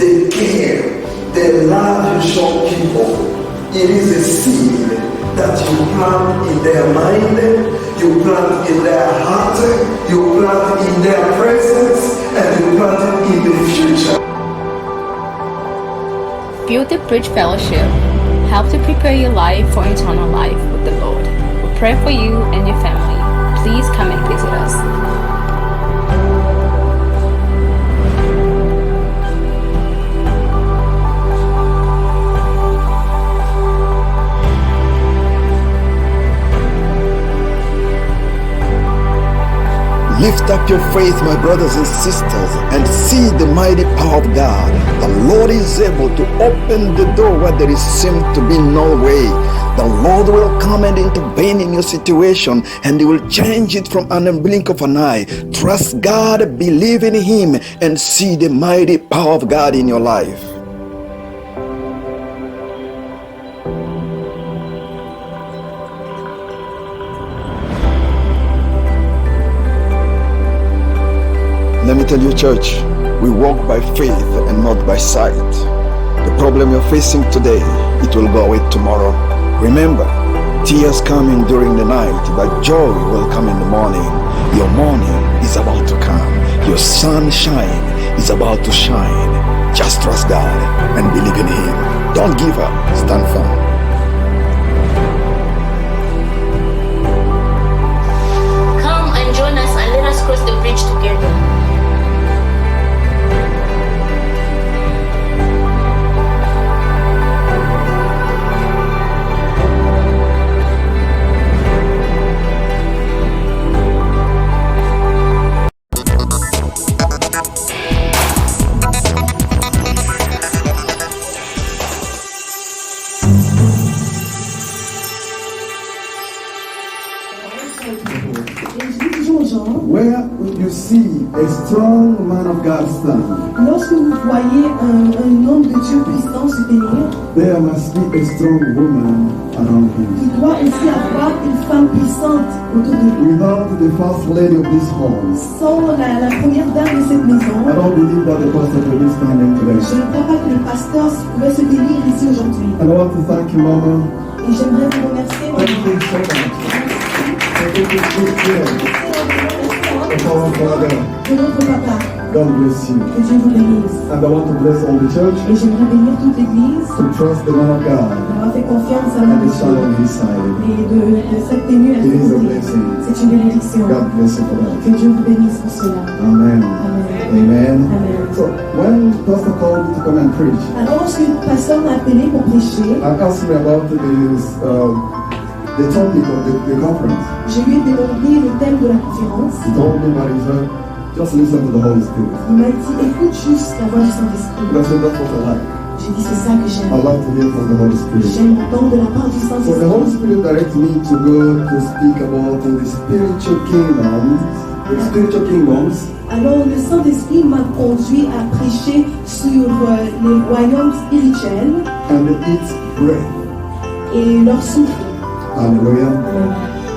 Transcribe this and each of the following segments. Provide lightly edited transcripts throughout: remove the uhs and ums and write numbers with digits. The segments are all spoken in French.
they care, they love you show people. It is a seed that you plant in their mind, you plant in their heart, you plant in their presence, and you plant it in the future. Build the Bridge Fellowship. Help to prepare your life for eternal life with the Lord. We pray for you and your family. Please come and visit us. Lift up your faith, my brothers and sisters, and see the mighty power of God. The Lord is able to open the door where there seems to be no way. The Lord will come and intervene in your situation, and He will change it from an blink of an eye. Trust God, believe in Him, and see the mighty power of God in your life. Let me tell you, church, we walk by faith and not by sight. The problem you're facing today, it will go away tomorrow. Remember, tears come during the night, but joy will come in the morning. Your morning is about to come. Your sunshine is about to shine. Just trust God and believe in Him. Don't give up. Stand firm. Come and join us and let us cross the bridge together. Where you see a strong man of God stand, lorsque vous voyez un homme de Dieu puissant se tenir, there must be a strong woman around him. il doit aussi avoir une femme puissante autour de lui. Without the first lady of this home, Sans la première dame de cette maison, I don't believe that the pastor will be standing today. je ne crois pas que le pasteur pouvait se tenir ici aujourd'hui. And I want to thank you, Mama. Et j'aimerais vous remercier, Thank you so much. Thank you for Father. de notre papa. God bless you. Que Dieu vous bénisse. And I want to bless all the church Et j'aimerais bénir toute l'église to trust the man of God d'avoir fait confiance à and notre the stand on Dieu his side. et de cette tenue à It is a ses côtés. blessing. C'est une bénédiction. God bless you for that. Que Dieu vous bénisse pour cela. Amen. Amen. Amen. Amen. So when Pastor called me to come and preach, Alors, lorsque le pasteur m'a appelé pour prêcher, I asked me about the topic of the conference. je lui ai demandé le thème de la conférence. He told me, Marisa, just listen to the Holy Spirit. Il m'a dit, écoute juste la voix du Saint-Esprit. And I said, that's what I like. J'ai dit, c'est ça que I j'aime. love to hear from the Holy Spirit. J'aime entendre de la part du So the Holy Saint-Esprit. Spirit directs me to go to speak about the spiritual kingdoms, the spiritual kingdoms, Alors, le Saint-Esprit m'a conduit à prêcher sur les royaumes spirituels and its breath. et leur souffle. Hallelujah.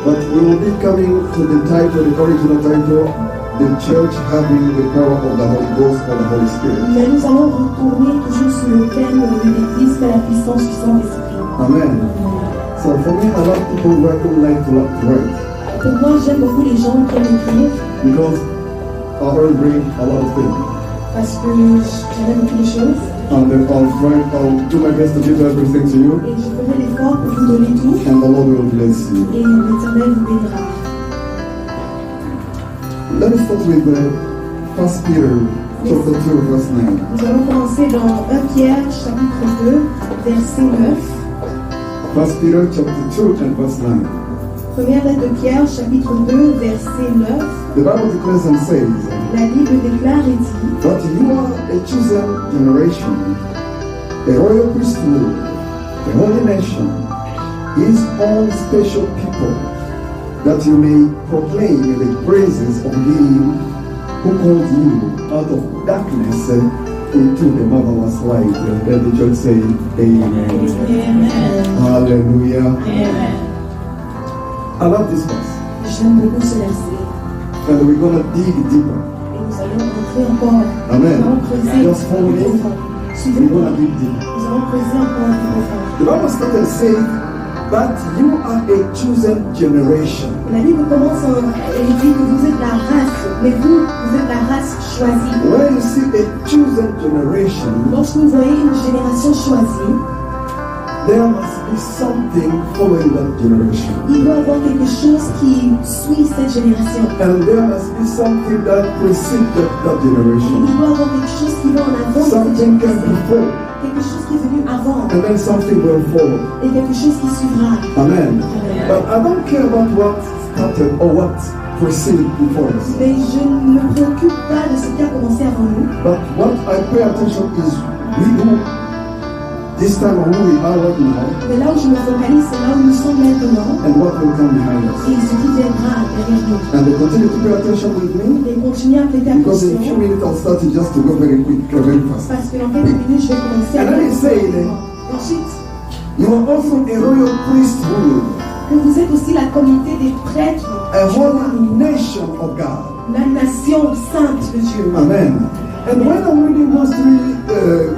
But we will be coming to the title, the original title, the church having the power of the Holy Ghost or the Holy Spirit. Mais nous allons retourner toujours sur le thème de l'Église, c'est la puissance du Saint-Esprit. Amen. So for me, I love people who like to write Pour moi, j'aime beaucoup les gens qui aiment écrire because I already bring a lot of things. parce que j'aime beaucoup de choses And I'll do my best to give everything to you, et je ferai l'effort pour vous donner tout and the Lord will bless you. et l'Éternel vous bénira. Let us start with 1 Peter chapter 2, verse 9. Nous allons commencer dans 1 Pierre chapitre 2 verset 9. 1 Peter chapter 2 and verse 9. Première lettre de Pierre chapitre 2 verset 9. The Bible declares and says La Bible déclare et dit that you are a chosen generation, a royal priesthood, a holy nation, His own special people, that you may proclaim the praises of Him who called you out of darkness into the marvelous light. Let the church say, Amen. Amen. Hallelujah. Amen. I love this verse. J'aime beaucoup ce verset. And we're going to dig deeper. Et nous allons entrer encore. Amen. Nous allons creuser Just follow me. profond. Suivez-moi. We're gonna dig deep. Nous allons creuser encore un peu profond. The Bible started saying, but you are a chosen generation. La Bible commence et dit que vous êtes la race, mais vous êtes la race choisie. When you see a chosen generation, Lorsque vous voyez une génération choisie, there must be something following that generation. il doit y avoir quelque chose qui suit cette génération. And there must be something that precedes that Il generation. doit y avoir quelque chose qui va en avant de cette Something came génération. before, Quelque chose qui est venu avant and then something will follow. et quelque chose qui suivra. Amen. But I don't care about what started or what preceded before us. Mais je ne me préoccupe pas de ce qui a commencé avant nous. But what I pay attention is we do this time who we are right now Mais là où je me focalise, c'est là où nous sommes maintenant and what will come behind us. et ce qui viendra derrière nous. And they continue to pay attention with me Et continuez à prêter because in a few attention minutes I'll start it just to go very quick, very fast. parce que dans quelques minutes, je vais commencer à And then he said, ensuite, you are also a royal priesthood, que vous êtes aussi la communauté des prêtres, a holy nation of God. la nation sainte de Dieu. Amen. And when I'm reading those three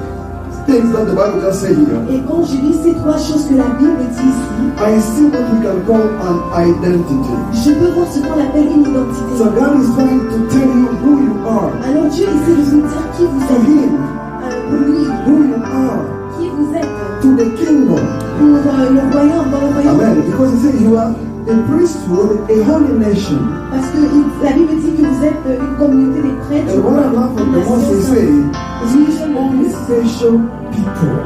things that the Bible just said here, Et quand je lis ces trois choses que la Bible dit ici, I see what we can call an identity. je peux voir ce qu'on appelle une identité. So God is trying to tell you who you are. Alors Dieu essaie de vous dire qui vous For êtes. Him, Pour lui, who you are. qui vous êtes. To the kingdom. Pour le royaume, dans le royaume. Amen. Because He said you are a priesthood, a holy nation. Parce que la Bible dit que vous êtes une communauté des prêtres. And what I love the most they say, only special people.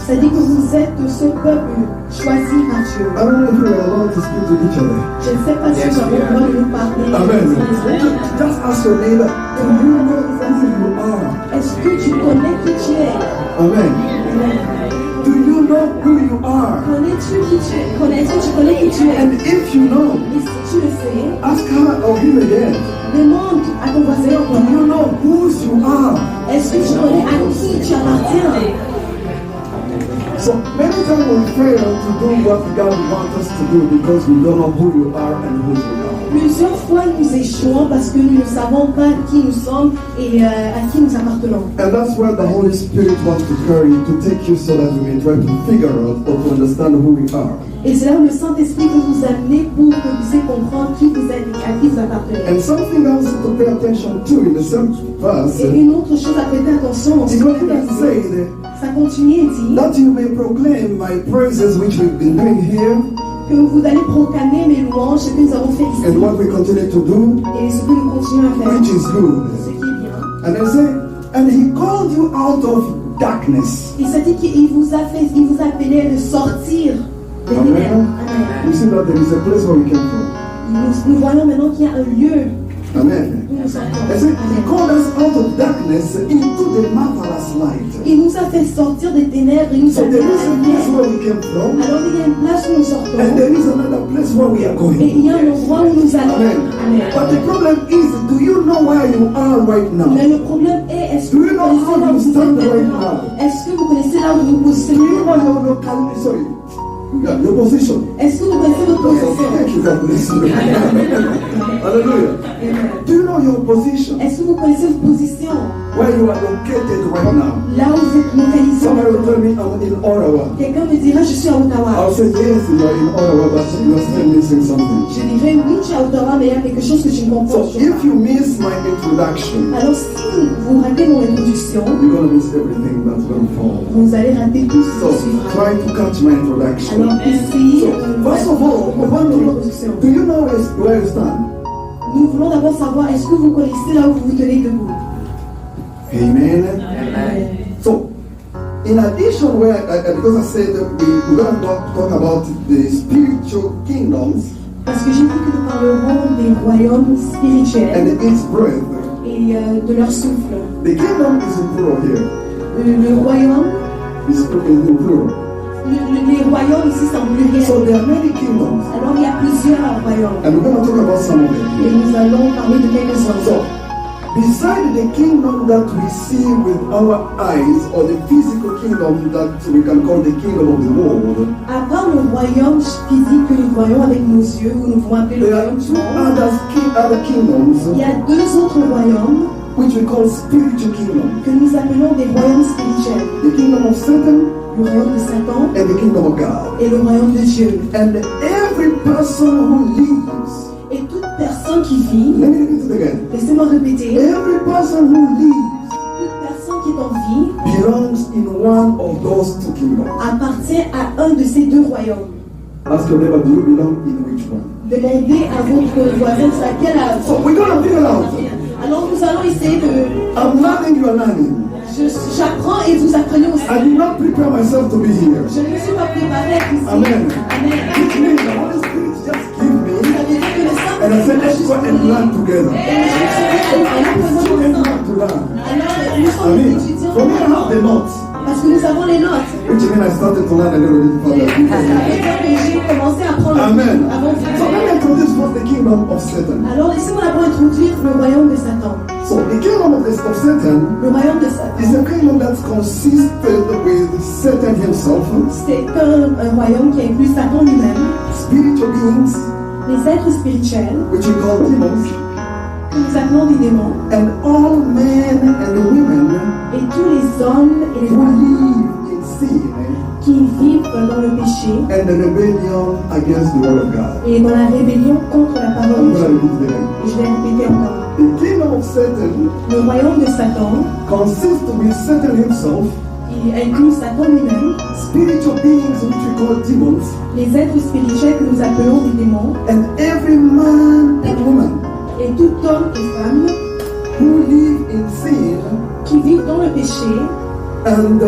Ça dit que vous êtes ce peuple choisi par Dieu. I don't know if we are allowed to speak to each other. Je ne sais pas si nous avons le droit de nous parler. Amen. Just ask your neighbor, do you know who you are? Est-ce que tu connais qui tu es? Amen. Do you know who you are? Connais-tu qui tu es? Est-ce que tu connais qui tu es? And if you know, Et si tu le sais, ask her or him again. demande à ton voisin Do encore. you know whose you are? Est-ce que tu connais à qui tu appartiens? So many times we fail to do what God wants us to do because we don't know who you are and whose we are. Plusieurs fois nous échouons parce que nous ne savons pas qui nous sommes et à qui nous appartenons. And that's where the Holy Spirit wants to carry you, to take you so that we may try to figure out or to understand who we are. Et c'est là où le Saint-Esprit veut vous amener pour que vous puissiez comprendre qui vous êtes et à qui vous appartenez. And something else to pay attention to in the same verse, Et une autre chose à prêter attention dans ce it que goes on to say ça continue et dit that you may proclaim my praises which we've been doing here que vous allez proclamer mes louanges, ce que nous avons fait ici and what we continue to do, et ce que nous continuons à faire, which is good. ce qui est bien. And they say, and he called you out of darkness. Et ça dit qu'il vous a appelé de sortir des ténèbres. Amen. You see that there is a place where we came from. Nous voyons maintenant qu'il y a un lieu Amen. où nous sortons. I said, he Amen. called us out of darkness into the marvelous light. Il nous a fait sortir des ténèbres et nous a So fait there is a place la where lumière. we came from, Alors il y a une place où nous sortons and there is another place where we are et going. il y a un endroit où nous allons. Amen. Amen. But the problem is, do you know where you are right now? Mais le problème est, est-ce que Do vous you know connaissez how là où you vous êtes stand right maintenant? now? Est-ce que vous connaissez là où vous vous Do positionnez you know your local, sorry, yeah, your position? Est-ce que vous connaissez votre position? Thank you, God bless you. Hallelujah. Amen. Do you know your position? Est-ce que vous connaissez votre position? Where you are located right now? Là où vous êtes localisé. Somebody will tell me I'm in Ottawa. Quelqu'un me dira je suis à Ottawa. I'll say yes, you are in Ottawa, but you are still missing something. Je dirais oui, tu es à Ottawa, mais il y a quelque chose que tu ne comprends So pas. if you miss my introduction, Alors si vous ratez mon introduction, you're gonna miss everything that's gonna follow. vous allez rater tout ce So qui suivra. try to catch my introduction. Alors ici, So first of all, we want mon to. introduction. Do you know where you stand? Nous voulons d'abord savoir, est-ce que vous connaissez là où vous vous tenez debout? Amen. Amen. So, in addition, because I said that we're going to talk about the spiritual kingdoms Parce que j'ai dit que nous parlerons des royaumes spirituels and its breath. et de leur souffle. The kingdom is in plural here. Le royaume, It's in plural. les royaumes ici sont pluriels. So there are many kingdoms, Alors il y a plusieurs royaumes and we're going to talk about some of them et here. nous allons parler de quelques-uns. So, beside the kingdom that we see with our eyes, or the physical kingdom that we can call the kingdom of the world, À part le royaume physique que nous voyons avec nos yeux, ou nous pouvons appeler le there are royaume du two monde, other kingdoms il y a deux autres royaumes which we call spiritual kingdom. que nous appelons des royaumes spirituels. The kingdom of Satan Le royaume de Satan and the kingdom of God. et le royaume de Dieu. And every person who lives, Et toute personne qui vit, let me repeat it again. laissez-moi répéter, Every person who lives toute personne qui est en vie belongs in one of those two kingdoms. appartient à un de ces deux royaumes. Ask your neighbor, do you belong in which one? Demandez à votre voisin sur laquelle So we're gonna figure out. Alors nous allons essayer de... I'm learning, you are learning. J'apprends et vous apprenez aussi. I did not prepare myself to be here. Je ne me suis pas préparé à être ici. Amen. Amen. Which means the Holy Spirit just give me, Ça veut dire que le and I said, let's Saint-Esprit go and learn together. nous So faisons let's ensemble. learn to learn. Alors nous sommes I des mean, étudiants for me, I have the notes, parce que nous avons les notes. which means I started to learn a little bit Ça veut further. dire que j'ai commencé à apprendre Amen. avant de So let me introduce first the kingdom of Satan. Alors laissez-moi d'abord introduire le royaume de Satan. So the kingdom of Satan Le royaume de Satan, is a kingdom that consisted with Satan himself, c'est un royaume qui inclut Satan lui-même, spiritual beings, les êtres spirituels, which we call demons, que nous appelons des démons, and all men and women et tous les hommes et les who femmes live in sin qui vivent dans le péché and the rebellion against the word of God. et dans la rébellion contre la parole I'm de going Dieu. to repeat it again. Et je vais répéter encore. The kingdom of Satan Le royaume de Satan, consists with Satan himself, il inclut Satan lui-même, spiritual beings which we call demons, les êtres spirituels que nous appelons des démons, and every man and woman et tout homme et femme who live in sin qui vivent dans le péché and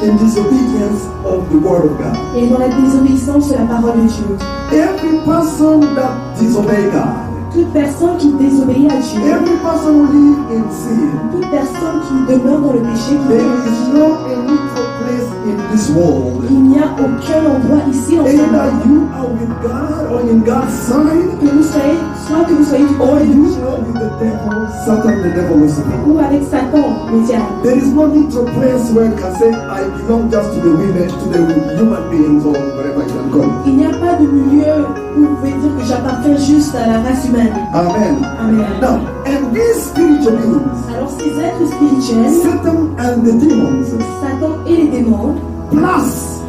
in disobedience of the word of God. et dans la désobéissance de la parole de Dieu. Every person that disobeys God, Toute personne qui désobéit à Dieu, every person who lives in sin, toute personne qui demeure dans le péché, qui there demeure dans le is péché, no neutral place in this world. il n'y a aucun endroit ici en ce Either monde you are with God or in God's side, que vous soyez, soit que vous soyez du or côté de you Dieu are with the devil, Satan, the devil is the ou avec Satan, le diable. There is no neutral place where you can say, I belong just to the women, to the human beings, or whatever you can call it. Il n'y a pas de milieu où vous pouvez dire que j'appartiens juste à la race humaine. Amen. Amen. Now, and these spiritual beings, Alors ces êtres spirituels, Satan and the demons, Satan et les démons, plus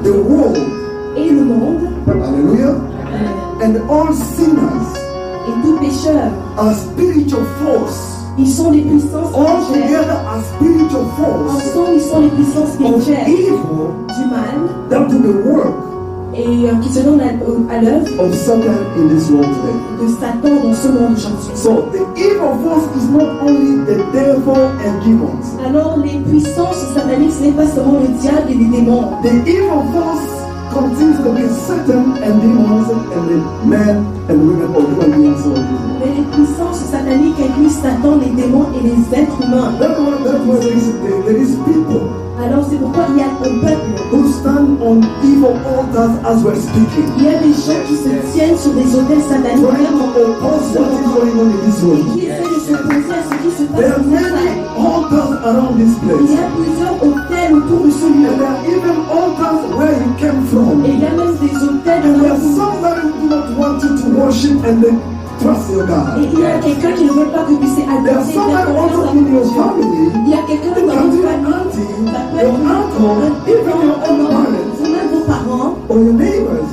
the world, et le monde, hallelujah, and all sinners et tout pécheur, are spiritual force. ils sont les puissances All spirituelles. together are spiritual force Ensemble, ils sont les puissances of spirituelles evil du mal that do the work et qui se donnent à l'œuvre of Satan in this world today. de Satan dans ce monde aujourd'hui. So the evil force is not only the devil and demons. Alors les puissances sataniques, ce n'est pas seulement le diable et les démons. The evil force consists of Satan and demons and the men and women or human beings. Mais les puissances sataniques incluent Satan, les démons et les êtres humains. That's why there is people Alors c'est pourquoi il y a un peuple. who stand on evil altars as we're speaking, Il y a des gens qui se tiennent sur des autels sataniques trying to oppose what is going on in this world. qui essaient de s'opposer à ce qui se There passe are dans ce many monde. altars around this Il place. y a plusieurs hôtels autour de ce And lieu. there are even altars where you came from. Et il y a même des hôtels And dans there le are monde. somebody who do not want you to worship and then trust your Et God. il y a quelqu'un qui ne veut pas que vous puissiez There are adorer somebody faire also confiance à in your Dieu. family. Il y a quelqu'un It dans can votre be your famille. auntie, Ça peut your être uncle, even your own parents, vous-même vos parents, or your neighbors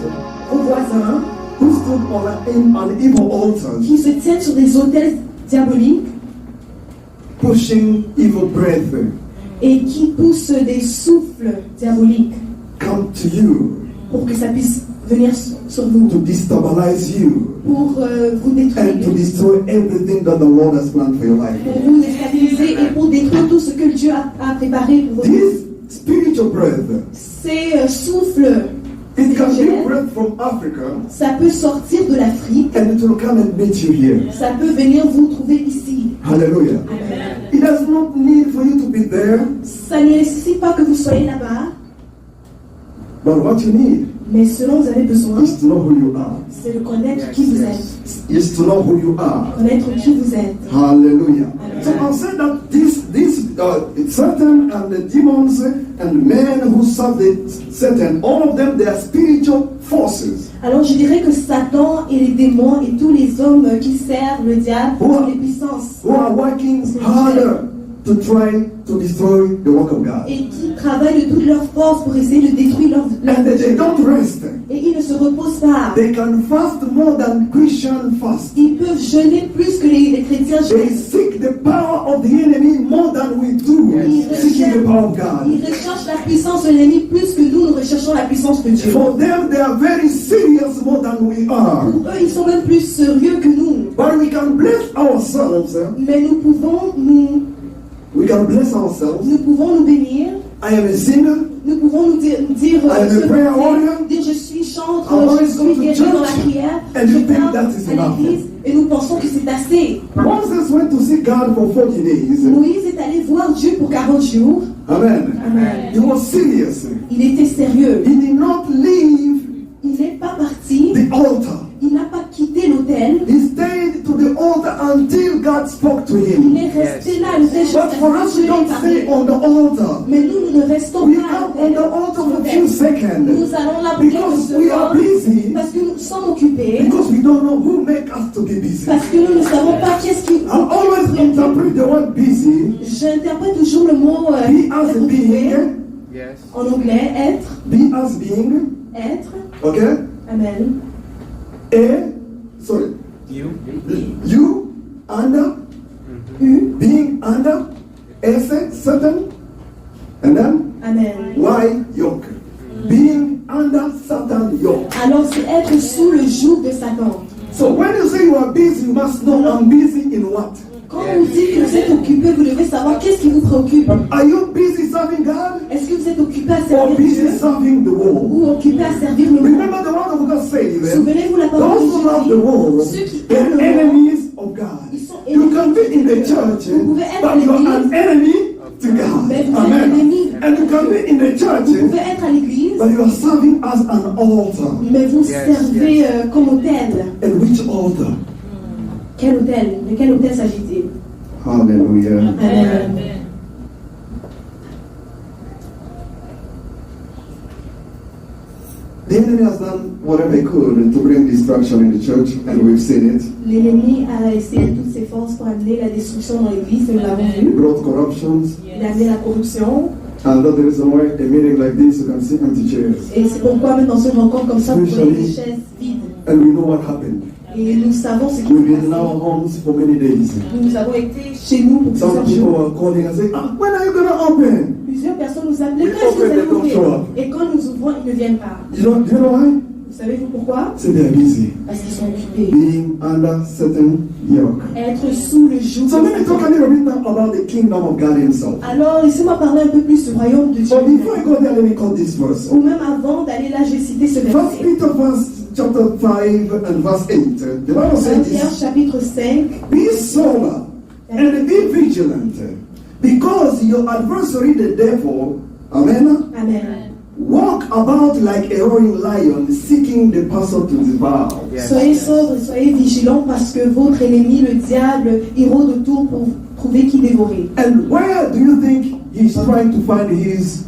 vos voisins, who stood on evil altars, qui se tiennent sur des hôtels diaboliques pushing evil breath et qui poussent des souffles diaboliques come to you pour que ça puisse venir sur vous, to destabilize you pour vous and to détruire, destroy everything that the Lord has planned for your life. pour vous déstabiliser et pour détruire tout ce que Dieu a préparé pour vous. This spiritual breath, Ces souffles it can be spirituels, breath from Africa ça peut sortir de l'Afrique, and it will come and meet you here. ça peut venir vous trouver ici. Hallelujah. It does not need for you to be there, Ça ne nécessite pas que vous soyez là-bas, but what you need mais ce dont vous avez besoin, is to know who you are. c'est de connaître qui vous êtes. Is to know who you are. Connaître qui vous êtes. Hallelujah. So I'll say that Satan and the demons and men who serve Satan, all of them, they are spiritual forces. Alors je dirais que Satan et les démons et tous les hommes qui servent le diable sont les puissances Who are working harder to try to destroy the work of God. et qui travaillent de toute leur force pour essayer de détruire leur And they don't rest. et ils ne se reposent pas. They can fast more than Christian fast. Ils peuvent jeûner plus que les chrétiens They jeûnent. seek the power of the enemy more than we do seeking the power of God. Ils recherchent la puissance de l'ennemi plus que nous recherchons la puissance de Dieu. For them, they are very serious more than we are. Pour eux, ils sont même plus sérieux que nous. But we can bless ourselves. Mais nous pouvons nous bénir. I am a singer. Nous pouvons nous dire I am a prayer warrior. dire je suis chantre, I always je go to suis guéri dans la church. prière, And je you think viens that is à enough. l'église et nous pensons que c'est assez. Moses went to see God for 40 days. Moïse est allé voir Dieu pour 40 jours. Amen. Amen. He was serious. Il était sérieux. He did not leave Il n'est pas parti. the altar. Il n'a pas quitté l'autel. He stayed to the altar until God spoke to Il him. est resté là. L'autel jusqu'à But for us, ce que we Dieu don't ait stay parlé. on the altar. Mais nous ne restons We pas come à on the altar for a few seconds Nous allons là pour because quelques we are secondes busy, parce que nous sommes occupés. because we don't know who make us to be busy. Parce que nous ne savons pas qu'est-ce qui I always interpret the word busy, J'interprète toujours le mot be as être being, occupé. En anglais, être, be as being, être. okay? Amen. You under, being under, certain, and then Amen. why yoke? Being under Satan yoke. Alors c'est être sous le joug de Satan. So when you say you are busy, you must know I'm busy in what? Quand vous dites que vous êtes occupé, vous devez savoir qu'est-ce qui vous préoccupe. Are you busy serving God Est-ce que vous êtes occupé à or servir busy Dieu serving the world? ou occupé à servir le monde? Remember the word of God says, Souvenez-vous la parole those who love the de world, Jésus. Ceux qui they're aiment le monde, enemies of God. ils sont You can be in the ennemis. church, Vous pouvez être à but you're l'église, an enemy to God. mais vous êtes Amen. ennemi. And you can be in the church, Vous pouvez être à l'église, but you are serving as an altar. mais vous servez comme autel. And which altar? Quel autel? De quel autel s'agit-il? Hallelujah. Amen. The enemy has done whatever he could to bring destruction in the church, and we've seen it. L'ennemi a essayé de toutes ses forces pour amener la destruction dans l'église, nous l'avons He vu. brought corruptions, Il a amené la corruption. and that's the reason why a meeting like this, you can see empty chairs. Et c'est pourquoi même dans une rencontre comme ça, vous voyez des chaises vides. And we know what happened. Et nous savons ce qui We've s'est been in passé. our homes for many days. Nous avons été chez nous pour Some plusieurs people jours. are calling and saying, when are you going to open? Plusieurs personnes nous appelaient, We quand est-ce que vous open, allez they don't show ouvrir? up. Et quand nous ouvrons, ils ne viennent pas. Do you know why? Vous savez-vous pourquoi? Say they are busy. Parce qu'ils sont occupés. Being under certain yoke. Être sous le joug. So let me talk a little bit now about the kingdom of God himself. Alors, laissez-moi parler un peu plus du royaume de Dieu. But before I go there, let me call this verse. Ou même avant d'aller là, je vais citer ce First verset. Peter chapter 5 and verse 8. The Bible 1 says Pierre this, chapitre 5. be sober and be vigilant, because your adversary the devil, amen, Amen. walk about like a roaring lion, seeking the person to devour. Soyez sobres et soyez vigilants parce que votre ennemi, le diable, il rôde autour pour trouver qui dévorer. And where do you think he's trying to find his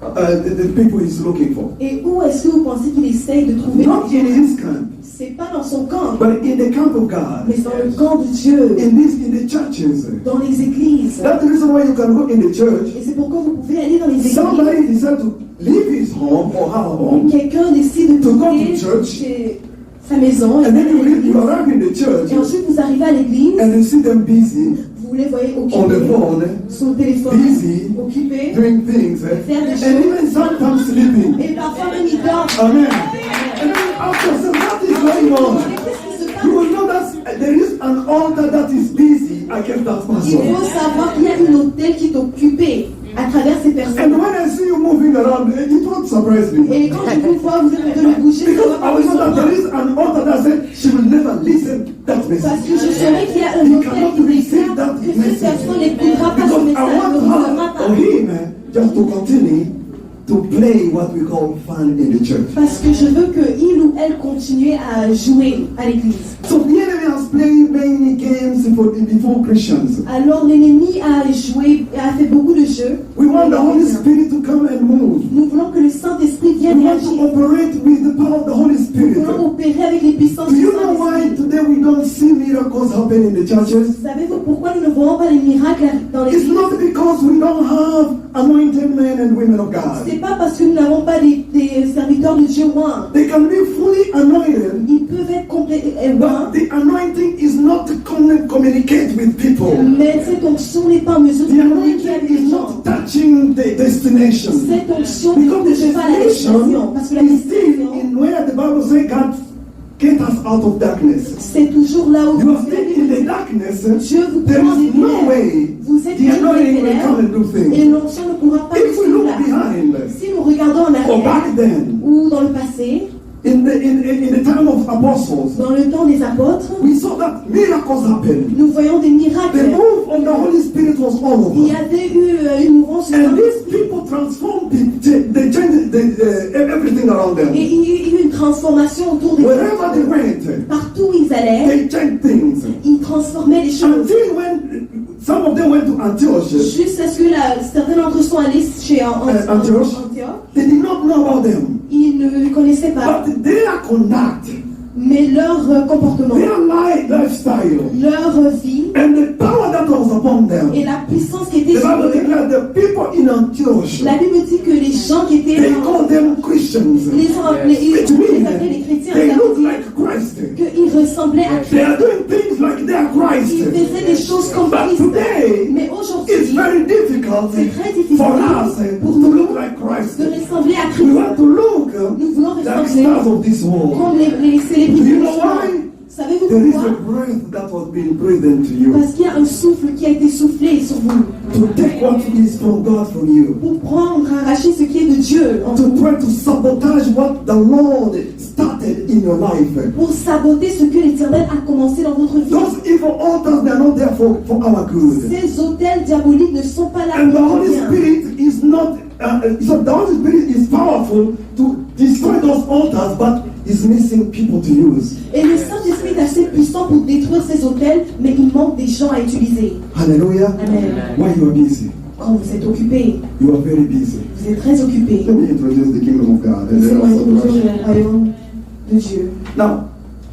the people he's looking for? Et où est-ce que vous pensez qu'il essaye de trouver Not in his camp, C'est pas dans son camp, but in the camp of God, mais dans le camp de Dieu, in the churches. dans les églises. That's the reason why you can go in the church. Et c'est pourquoi vous pouvez aller dans les églises. Somebody decided to leave his home or her home, Quelqu'un décide de To go quitter to church. chez sa maison et and then you l'église. arrive in the church, Et ensuite vous arrivez à l'église, and you see them busy vous les voyez on the occupés phone, sur le téléphone, busy occupés, doing things, faire des and choses. even sometimes sleeping. Et parfois même ils dorment. Amen. And then ask yourself, what is going on? Mais qu'est-ce qui se passe? You will know that there is an altar that is busy against that Il person. faut savoir qu'il y a une hôtel qui est occupée à travers ces And personnes. when I see you moving around, it won't surprise me. Et quand je vous vois, vous êtes en train de bouger, ça Because va I pas will vous know that there surprendre. is an altar that said she will never listen that Parce message. que je saurais qu'il y a un He hôtel cannot qui receive déclare that que cette message. personne n'écoutera pas Because ce I message, ne want recevra her pas. or him just to continue to play what we call fun in the church. Parce que je veux qu'il ou elle continue à jouer à l'église. So the enemy has played many games before Christians. Alors l'ennemi a fait beaucoup de jeux. We want the Holy Spirit to come and move. Nous voulons que le Saint-Esprit vienne We et want to agisse. operate with the power of the Holy Nous Spirit. voulons opérer avec les puissances Do du you know why Saint-Esprit. today we don't see miracles happen in the churches? Savez-vous pourquoi nous ne voyons pas les miracles dans les It's églises? not because we don't have anointed men and women of God. C'est pas parce que nous n'avons pas des serviteurs de Dieu loin. They can be fully anointed, Ils peuvent être complets but the anointing is not to communicate with people. mais cette onction n'est pas en mesure de The communiquer avec anointing les is gens. not touching the destination. Cette onction ne Because the touche pas la destination. Parce que la destination is still destination, in where the Bible says God get us out of darkness. c'est toujours là où You vous are still in the darkness. Dieu vous There prend des is no ténèbres. way Vous êtes the toujours dans les anointing will come and do ténèbres et things. l'onction ne pourra pas If we nous look là. behind, Si nous regardons en or back arrière then, ou dans le passé, in the time of apostles, dans le temps des apôtres, we saw that miracles happened. nous voyons des miracles. The move of the Holy Spirit was all Il y over. avait eu une mouvance sur And these people transformed, they changed everything around et them. il y a eu une transformation autour des Wherever they went, partout où ils allaient, they changed things. ils transformaient les choses. Until when some of them went to Antioch, Jusqu'à ce que certains d'entre eux sont allés chez Antioche. Antioche. They did not know about them. Ils ne connaissaient pas, But their conduct, mais leur comportement, their lifestyle, leur vie and the power that was upon them. et la puissance qui The était sur Bible eux. declares the people in Antioch, La Bible dit que les gens qui étaient they called them Christians. les ont appelés, Which ils means appelaient les chrétiens, they ça look veut dire like Christ. qu'ils ressemblaient à They Christ. are doing things like they are Christ. Ils faisaient des choses comme But Christ. today, Mais it's aujourd'hui, very difficult c'est très difficile for us pour to nous look like Christ. de ressembler à We Christ. want to look Nous voulons like ressembler stars of this world. comme les Do célébrités. you du know soir. why? Savez-vous There is a pourquoi? breath that was being breathed into you Parce qu'il y a un souffle qui a été soufflé sur vous to take what is from God from you, pour prendre, arracher ce qui est de Dieu en to vous, try to sabotage what the Lord started in your life. pour saboter ce que l'Éternel a commencé dans votre vie. Those evil altars, they are not there for our good. Ces hôtels diaboliques ne sont pas là And the pour Holy rien. Spirit is not, so the Holy Spirit is powerful to destroy those altars, but is missing people to use. Et le Saint-Esprit est assez puissant pour détruire ces hôtels, mais il manque des gens à utiliser. Hallelujah. Amen. Why you are busy? Quand vous êtes occupé, You are very busy. vous êtes très occupé. Let me introduce the kingdom of God. And then Laissez-moi also introduire the- le royaume de Dieu. Now,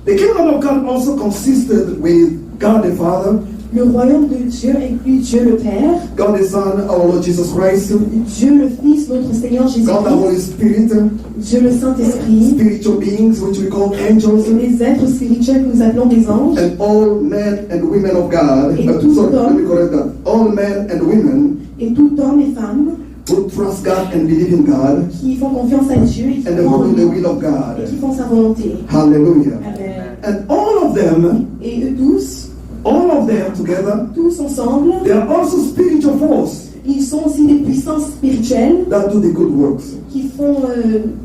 the kingdom of God also consisted with God the Father, Le royaume de Dieu inclut Dieu le Père, God the Son, our Lord Jesus Christ, Dieu le Fils, notre Seigneur God the Jésus-Christ, Holy Spirit, Dieu le Saint-Esprit, spiritual beings which we call angels, les êtres spirituels que nous appelons des anges, and all men and women of God. Et tout Sorry, homme. let me correct that. All men and women et tout homme et femme who trust God and believe in God qui font confiance à Dieu et qui and croient en follow the lui will of et God. qui font sa volonté. Hallelujah. Amen. And all of them Et eux tous together, tous ensemble, they are also spiritual force ils sont aussi des puissances spirituelles that do the good works. qui font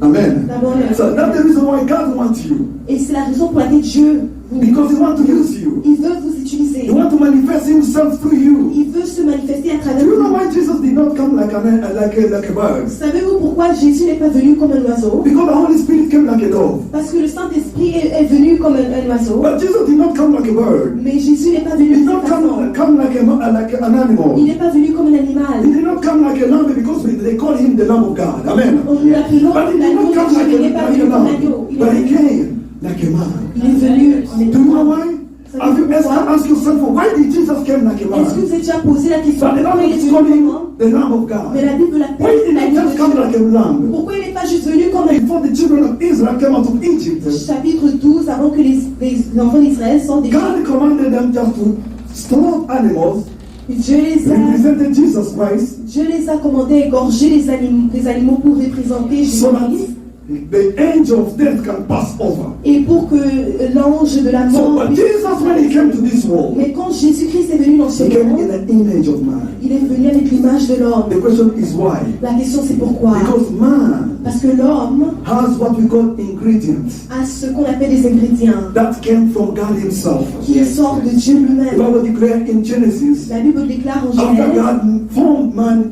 Amen. d'abord So that's the reason why God wants you. et c'est la raison pour laquelle Dieu Because He wants to use you. il veut vous utiliser. He wants to manifest Himself through you. Il veut se manifester à Do travers you know vous. why Jesus did not come like a bird? Savez-vous pourquoi Jésus n'est pas venu comme un oiseau? Because the Holy Spirit came like a dove. Parce que le Saint-Esprit est venu comme un oiseau. But Jesus did not come like a bird. Mais Jésus n'est pas He venu did de not cette façon. come like an animal. Il n'est pas venu comme un He animal. did not come like a lamb because they call him the Lamb of God. Amen. On nous l'appelons But he did l'agneau not de come Dieu, mais il n'est like pas a venu comme lamb. l'agneau. Il But he est came like a man. venu comme Do you know un why? Have you ever asked yourself, why did Jesus come like a Est-ce que man? vous avez déjà posé la question But the pourquoi il Bible est is venu calling comme him un the Lamb of God. Mais la Bible Why l'appelle did he l'agneau just de come like Dieu. a lamb? Pourquoi il n'est pas juste venu comme un Before the children of Israel came out of Egypt, chapitre 12 avant que les enfants d'Israël sortent des God commanded them just to slaughter animals, Dieu represented Jesus Christ, les a commandés à égorger les animaux pour représenter so that Jésus-Christ the angel of death can pass over. et pour que l'ange de la So, mort but Jesus, when he came to this world, Mais quand Jésus-Christ est venu dans ce he came monde, in the image of man. il est venu avec l'image de l'homme. The question is why? La question c'est pourquoi? Because man Parce que l'homme has what we call ingredients a ce qu'on appelle des ingrédients that came from God himself. qui sortent de Dieu The lui-même. Bible declares in Genesis, La Bible déclare en after Genèse, God formed man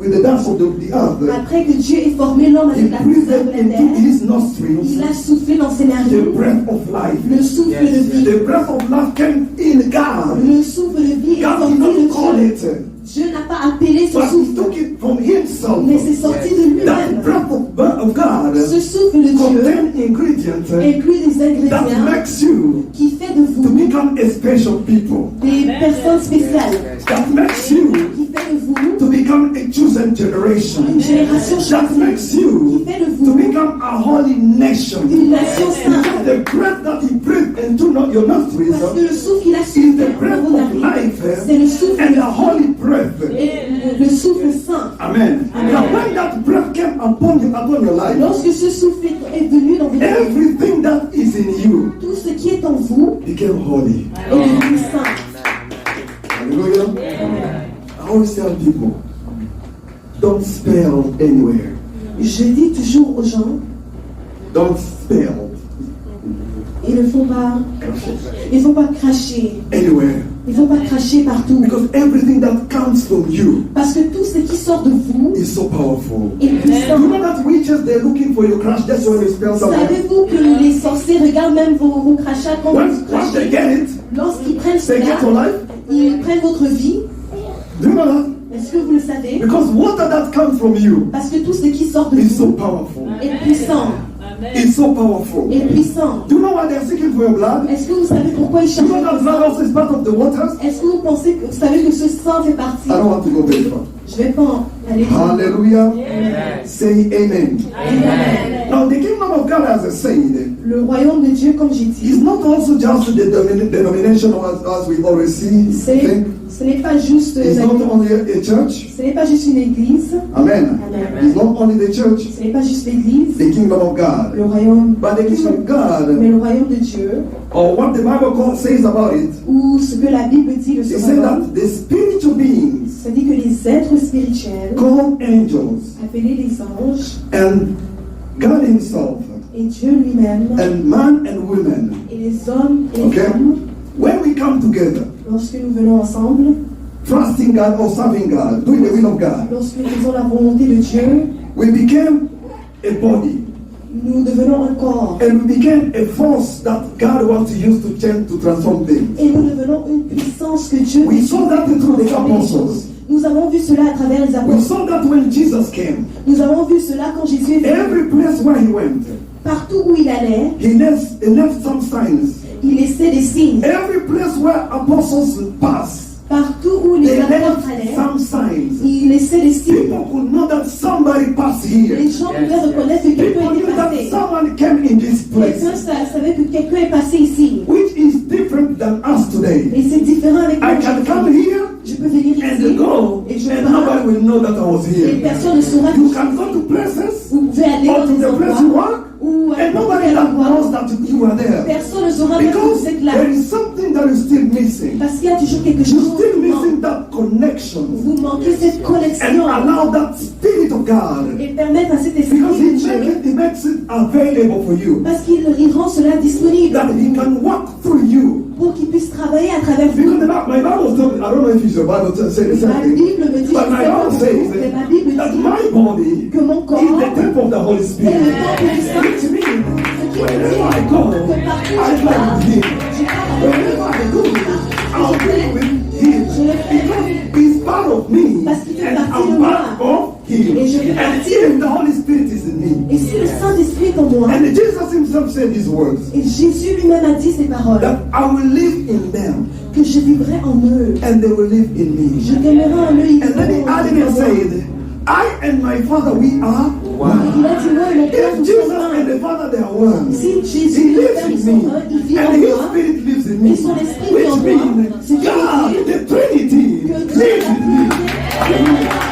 with the dust of the earth, Après que Dieu ait formé l'homme He avec la breathed poussière de la into terre, His nostrils il a soufflé dans ses the narines breath of life. le souffle de vie. The breath of life came in God. Le souffle de vie est God sorti did not de call Dieu. it, Dieu n'a pas appelé ce but He souffle, took it from Himself. mais c'est sorti de That lui-même. breath of God Ce souffle de Dieu contains ingredients inclut des that ingrédients makes you qui fait de to vous become a special people. des personnes spéciales, That makes you qui fait de vous to become a chosen generation. une génération That choisie, makes you qui fait de to vous become a holy nation. une nation sainte. Because the breath that He breathed into your nostrils Parce que le souffle qu'il a is soufflé the breath dans vos of narines, life c'est le souffle and the holy breath. et le souffle saint. Amen. Now, when that breath came upon your life, Lorsque ce souffle est venu dans votre vie, everything that is in you tout ce qui est en vous became holy. est devenu saint. Hallelujah. I always tell people, don't spell anywhere. Je dis toujours aux gens, Don't spell il ne faut pas cracher, anywhere. il ne faut pas cracher partout. Because everything that comes from you Parce que tout ce qui sort de vous is so powerful. est puissant. You know that witches, they're looking for your crash. That's when you spell something. Savez-vous que les sorciers regardent même vos crachats quand Once vous they crachez? get it, Lorsqu'ils prennent they get your cela, life. ils prennent votre vie. Do you know that? Est-ce que vous le savez? Because water that comes from you Parce que tout ce qui sort de is so vous powerful. est puissant. It's so powerful. Est puissant. Do you know why they're seeking for your blood? Est-ce que vous savez pourquoi ils Do you cherchent? know that blood also is part of the waters? Est-ce que vous savez que ce sang fait partie? I don't want to go very far. Je vais pas aller. Hallelujah. Say amen. Amen. Now, the kingdom of God, as I said, Le royaume de Dieu, comme j'ai is dit, not also just the denomination as we always see. Think. ce n'est pas juste It's not only a church. ce n'est pas juste une église. Amen. It's not only the church, Ce n'est pas juste l'église. the kingdom of God. Le royaume, But the kingdom of God, mais le royaume de Dieu, or what the Bible says about it, ou ce que la Bible dit de ce it says royaume, that the spiritual beings ça dit que les êtres spirituels, called angels appelés les anges, and God Himself et Dieu lui-même, and man and women, et les hommes et les okay, femmes, when we come together, lorsque nous venons ensemble, trusting God or serving God, doing the will of God, lorsque nous faisons la volonté de Dieu, we became a body nous devenons un corps. and we became a force that God wants to use to change, to transform things. Et nous devenons une puissance que Dieu We saw that through the transformer les apostles. choses. Nous avons vu cela à travers les We apôtres. saw that when Jesus came, Nous avons vu cela quand Jésus est venu. every place where He went, Partout où il allait, He left some signs. il laissait des signes. Every place where apostles passed, Partout où les they apôtres left allaient, some signs. il laissait des signes. People could know that somebody passed here. Les gens pouvaient reconnaître que quelqu'un People était knew that passé. someone came in this place, Quelqu'un savait que quelqu'un est passé ici. which is different than us today. Et c'est différent avec I nous. can come here Je peux venir and ici go, et je and pars. nobody will know that I was Et here. personne ne saura You que can go to places vous pouvez aller or dans to des the place you endroits work, où and nobody that knows that you were there. personne ne saura même que Because vous êtes là. there is something that is still missing. Parce qu'il y a toujours quelque You're chose still qui manque. missing that connection. Vous manquez cette And connexion allow that Spirit of God, et permettre à cet esprit because de Dieu, He makes it available for you, parce qu'il rend cela disponible that He can walk through you. pour qu'il puisse travailler à travers vous. Because my Bible told me, I don't know if it's your Bible to say the Ma same thing, Bible me dit, but my Bible mais ma Bible says that dit my body que mon corps is the temple of the Holy est Spirit. le temple du Which Saint-Esprit. means, Ce qui veut wherever dire I go, que partout où I je dwell pars, with Him. je pars Wherever I go, I'll be with Him. Because He's part of me, Parce qu'il fait and partie de I'm moi. part of Him. Et je fais And partie if the Holy Spirit is in me, Et si le Saint-Esprit est en moi, and Jesus Himself said these words, et Jésus lui-même a dit ces paroles, that I will live in them, que je vivrai en eux, and they will live in me. je demeurerai en eux, ils And then He vivront en added moi. and said, I and my Father, we are one. Il a dit, moi et mon Père, If nous Jesus sommes and un. the Father, they are one. Si He Jésus et le lives Père, ils in sont me, un, ils vivent en and His moi, Spirit lives in me, et son esprit vit en which moi. means Ce qui veut God, dire the Trinity, que lives Dieu, in me. la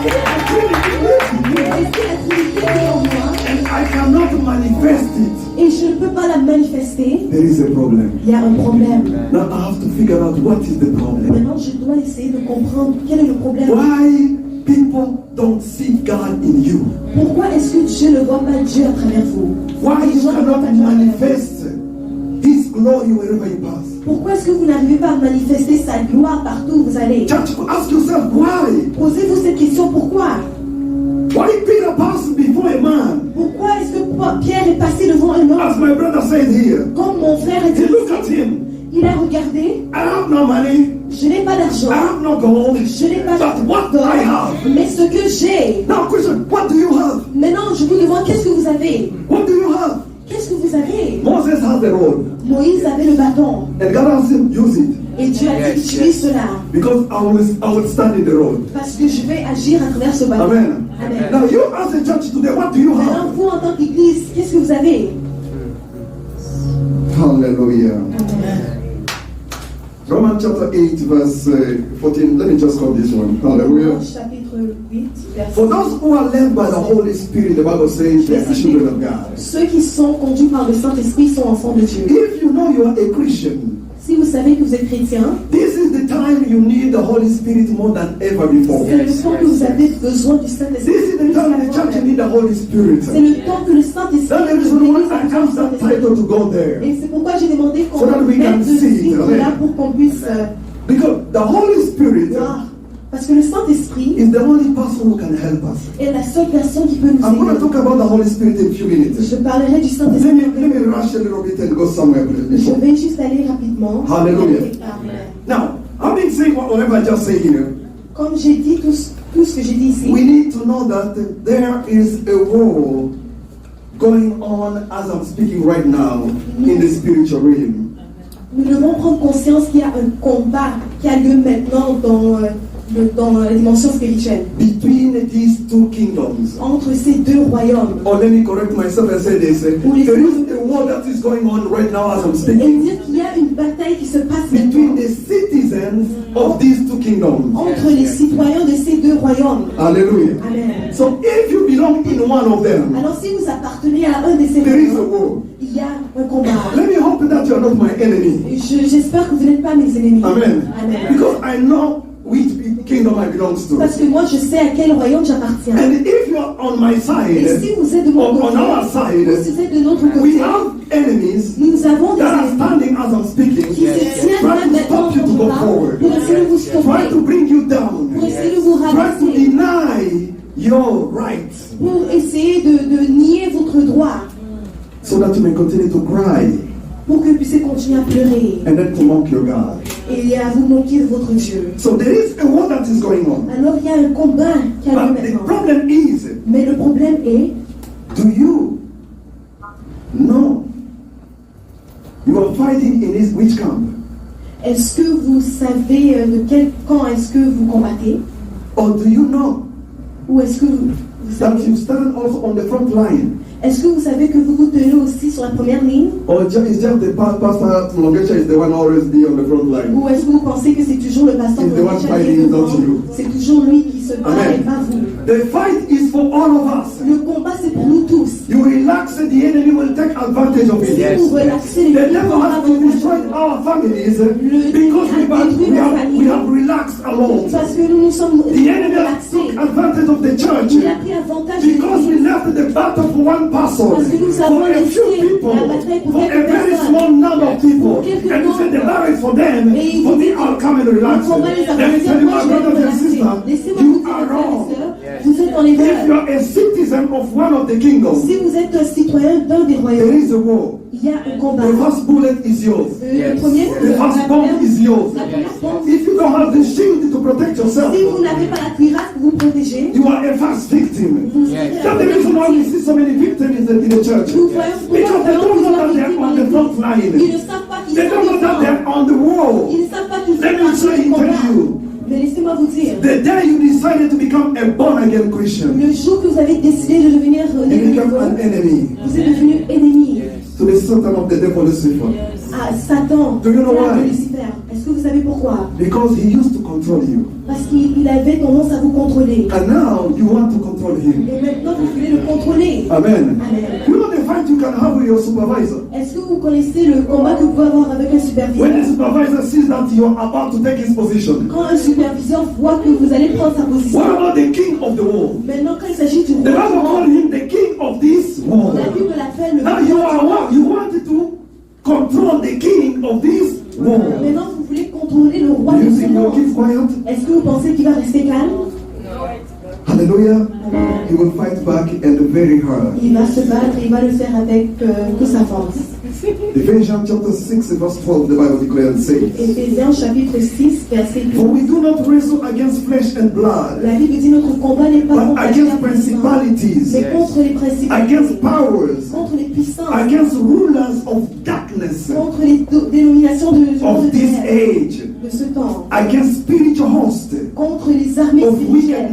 The Trinity lives in me, Trinité est en moi, and I cannot manifest it. et je ne peux pas la manifester. There is a problem. Il y a un problème. Now I have to figure out what is the problem. Maintenant, je dois essayer de comprendre quel est le problème. Why people don't see God in you? Pourquoi est-ce que Dieu ne voit pas Dieu à travers vous? Why Les you gens ne voient cannot pas Dieu à travers vous. manifest His glory wherever you pass? Pourquoi est-ce que vous n'arrivez pas à manifester sa gloire partout où vous allez? Church, ask yourself why. Posez-vous cette question, pourquoi? said here, Comme mon frère a dit he looked at ici, him. il a regardé, I have no money, je n'ai pas d'argent, I have no gold, je n'ai pas but what d'or, I have. mais ce que j'ai. Now, question, what do you have? Maintenant, je vous demande, qu'est-ce que vous avez? What do you have? Qu'est-ce que vous avez? Moses had the rod, Moïse avait le bâton, and God asked him, use it, et Dieu a dit, utilise cela, because I will stand in the road. parce que je vais agir à travers ce bâton. Amen. Amen. Now, you as a church today, what do you Maintenant, have? vous, en tant qu'Église, qu'est-ce que vous avez? Hallelujah. Romans chapter 8, verse 14. Let me just call this one. Hallelujah. Romains chapitre 8, verset For those who are led by the Holy Spirit, the Bible says they are children of God. Ceux qui sont conduits par le Saint-Esprit sont enfants de Dieu. If you know you are a Christian, Si vous savez que vous êtes chrétien, this is the time you need the Holy Spirit more than ever before. c'est le temps que vous avez besoin du Saint-Esprit. This is the time the church need the Holy Spirit. C'est le temps que le Saint-Esprit That's the reason why I asked that title to go there. Et c'est pourquoi j'ai demandé qu'on So that we can mette ce see it, titre amen. là pour qu'on puisse Because the Holy Spirit voir. Parce que le Saint-Esprit is the only person who can help us. est la seule personne qui peut nous I'm going to aider. talk about the Holy Spirit in a few minutes. Je parlerai du Let Saint-Esprit. me rush a little bit and go somewhere. Je vais juste aller rapidement. Hallelujah. Amen. Now, I've been saying whatever I just say here. Comme j'ai dit tout ce que j'ai dit ici, We need to know that there is a war going on as I'm speaking right now in the spiritual realm. nous devons prendre conscience qu'il y a un combat qui a lieu maintenant dans la dimension spirituelle Between these two kingdoms. entre ces deux royaumes. Or let me correct myself and say this. There is a war that is going on right now as I'm Et speaking dire qu'il y a une bataille qui se passe between maintenant the citizens of these two kingdoms. entre les citoyens de ces deux royaumes. Hallelujah. Amen. So if you belong in one of them, Alors si vous appartenez à un de ces there is a royaumes, war. il y a un combat. Let me hope that you are not my enemy. Et j'espère que vous n'êtes pas mes ennemis. Amen. Amen. Because I know which kingdom I belong to. Parce que moi je sais à quel royaume j'appartiens. And if you are on my Et side, si vous êtes de mon or côté, on our ou side, si vous êtes de notre we côté, have enemies nous avons des that are ennemis standing as I'm speaking, qui se tiennent trying là to maintenant stop you to go pour forward, essayer de vous trying stopper, to bring you down, pour essayer de vous trying to rabaisser, deny your rights, pour essayer de nier votre droit, so that you may continue to cry pour que vous puissiez continuer à pleurer and then to mock your God. et à vous moquer de votre Dieu. So there is a war that is going on. Alors il y a un combat qui a lieu But the maintenant. problem is, Mais le problème est, do you know you are fighting in this which camp? est-ce que vous savez de quel camp est-ce que vous combattez? Or do you know Ou est-ce que vous that savez? you stand also on the front line? Est-ce que vous savez que vous vous tenez aussi sur la première ligne? Or it's just the pastor Longecha is the one always be on the front line? Ou est-ce que vous pensez que c'est toujours le pasteur It's the one qui est fighting, devant? not you. C'est toujours lui qui se bat Amen. et pas vous. The fight is for all of us. Le combat c'est pour nous tous. You relax, the enemy will take advantage of Si it. vous relaxez les The gens, devil has to destroy our families because we have relaxed alone. parce que nous nous sommes The enemy has relaxés. took advantage of the church Il a pris avantage de because we l'église. left the battle for one person, Parce que nous for avons a few laissé people, la bataille pour for a quelques very personnes. small number of people. Pour quelques And you said the nombres. battle is for them. Et For il me, dit, I'll come and relax. le combat les Let me appartient, tell you, moi my je vais brothers and relaxer. sisters, Laissez-moi you vous dire, are frères wrong. et sœurs, vous êtes en If you erreur. are a citizen of one of the kingdoms, Si vous êtes un citoyen d'un des there royaumes, is a war. il y a un combat. The first bullet is yours. Le premier, The first bomb is yours. la première bombe. If you don't have the shield to protect yourself, Si vous n'avez pas la cuirasse pour vous protéger, you are a first victim. vous serez That's the reason why we see so many victims in the church. Nous voyons Because they don't know that plusieurs they're on the victimes. front Ils line. ne savent pas qu'ils They don't know sont that devant. they're on the wall. Ils ne savent pas qu'ils Let me font partie tell du combat. you. Mais laissez-moi vous dire, The day you decided to become a born-again Christian, le jour que vous avez décidé de devenir you né de become nouveau, an enemy vous êtes devenu ennemi to the Satan of the devil, Lucifer. à Satan, Do you know à why? Lucifer. Est-ce que vous savez pourquoi? Because he used to control you. Parce qu'il avait tendance à vous contrôler. And now you want to control him. Et maintenant, vous voulez le contrôler. Amen. Amen. You know the fight you can have with your supervisor. Est-ce que vous connaissez le combat que vous pouvez avoir avec un When the superviseur? supervisor sees that you are about to take his position. Quand un superviseur voit que vous allez prendre sa position. What about the king of the world? Maintenant, quand il s'agit du The Bible roi, called him the king of this world. la Bible l'appelle le Now roi. you wanted to control the king of this world. Maintenant, vous voulez contrôler le roi Do de you ce think he'll monde. keep quiet? Est-ce que vous pensez qu'il va rester calme? Hallelujah. He will fight back and very hard. Il va se battre et il va le faire avec toute sa force. Ephesians chapter 6 verse 12, the Bible declares and says, Éphésiens chapitre 6, verset 12. For we do not wrestle against flesh and blood, La Bible dit notre combat n'est pas but contre la chair against et le sang, principalities, mais contre les principautés, against powers, contre les puissances, against rulers of darkness contre les dénominations de of this ténèbres age, de ce temps, against spiritual hosts contre les armées of spirituelles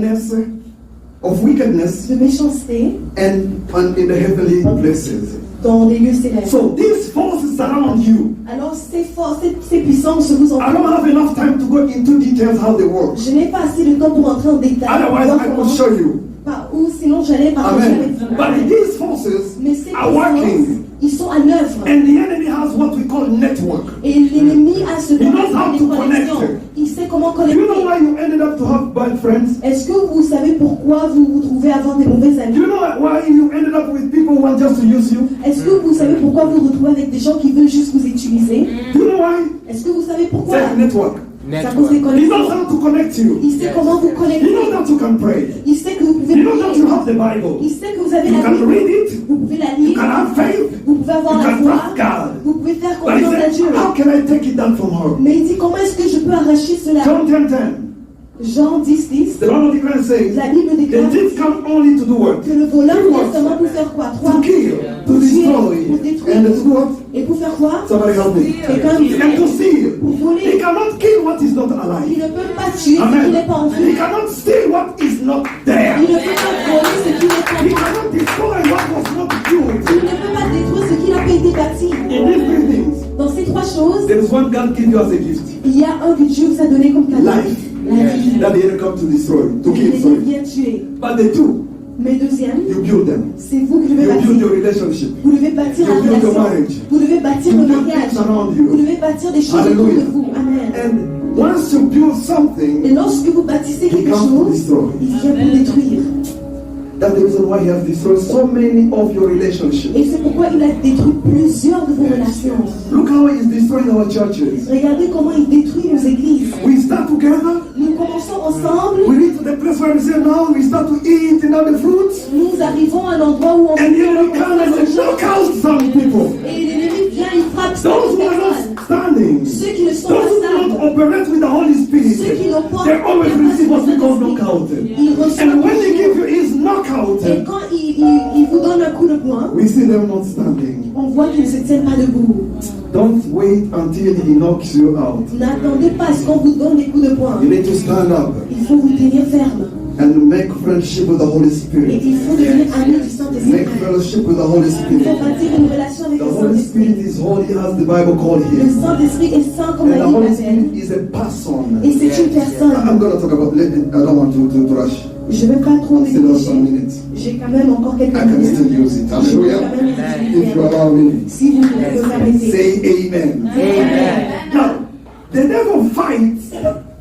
wickedness de méchanceté and in the heavenly places. dans les lieux célestes. So these forces around you, Alors ces forces, ces puissances vous I don't entourent. have enough time to go into details how they work. Je n'ai pas assez de temps pour entrer en détail. Otherwise, Voir I comment- could show you. Ou sinon j'allais partager avec Amen. vous. But these forces Mais ces are puissances, working, ils sont à l'œuvre. and the enemy has what we call network. Et l'ennemi a ce He qu'on knows how appelle to les connexions. connect. Il sait comment Do you know connecter. why you ended up to have bad friends? Est-ce que vous savez pourquoi vous vous trouvez à avoir des mauvais Do amis? you know why you ended up with people who want just to use you? Est-ce que vous savez pourquoi vous vous retrouvez avec des gens qui veulent juste vous utiliser? Do you know why? Est-ce que vous savez pourquoi? It's network. C'est à cause des He knows connexions. how to connect you. Il sait comment vous He connecter. knows that you can pray. Il sait que vous pouvez He knows that prier. you have the Bible. Il sait que vous avez You la can Bible. read it. Vous pouvez la You lire. can have faith. Vous pouvez avoir You la can foi. trust God. Vous pouvez faire But he confiance à said, Dieu. how can I take it down from her? Mais il dit comment est-ce que je peux arracher cela? John 10:10. Jean 10, 10. The Bible declares says, La Bible the déclare thief come only to do what? que le voleur Three vient words. seulement pour faire quoi? To Trois. kill, to Pour tuer, destroy, pour détruire. and to do what? Et pour faire quoi? Somebody help me. Quelqu'un And to steal. pour He voler. cannot kill what is not Il alive. ne peut pas tuer ce Amen. qui n'est pas en He vie. cannot steal what is not there. Il ne peut pas voler ce qui n'est pas He en vie. cannot destroy what was not built. Il ne peut pas détruire ce qui n'a pas été bâti. In these three things, Dans ces trois choses, there is one God give you as a gift. il y a un que Dieu vous a donné comme cadeau. Life. La vie. That the enemy come to destroy, to kill, Il sorry. vient tuer. But the two, Mais deuxième, you build them. c'est vous qui devez You build your bâtir. relationship. Vous devez bâtir You la build your relation. marriage. Vous devez bâtir You le build mariage. things around Vous you. devez bâtir des choses autour Hallelujah. de vous. Amen. And once you build Et something, lorsque vous bâtissez he quelque comes to chose, destroy. il vient pour détruire. That's the reason why he has destroyed so many of your relationships. Et c'est pourquoi il a détruit plusieurs de vos relations. Look how he is destroying our churches. Regardez comment il détruit nos églises. We start together. Nous commençons ensemble. We reach to the place where we say now we start to eat the fruits. Nous arrivons à un endroit où on And the enemy comes and says, knock out some people. Et l'ennemi vient, il frappe Those who certaines are personnes. not standing, Ceux qui ne sont those pas who do not stables. operate with the Holy Spirit, Ceux qui n'ont pas they always receive what we call knockout. Ils reçoivent And when they give toujours. you his knockout, Et quand il vous donne un coup de poing, we see them not standing. on voit qu'ils ne se tiennent pas debout. Don't wait until he knocks you out. N'attendez pas à ce qu'on vous donne des coups de poing. You need to stand up Il faut vous tenir ferme. and make friendship with the Holy Et Spirit. il faut devenir ami du Saint-Esprit. Make fellowship with the Holy Il faut Spirit. bâtir une relation avec The le Holy Spirit Saint-Esprit. is holy as the Bible called Le him. Saint-Esprit est saint comme And la the Holy Bible Spirit l'appelle. is a person. Et c'est une personne. I'm going to talk about it. I don't want to rush. Je ne vais pas trop Still have some m'écorcher. minutes. J'ai quand même encore quelques I can minutes. still use it. Je peux Hallelujah. quand même If you utiliser. allow me. Si vous me le permettez. Say amen. Now, the devil fights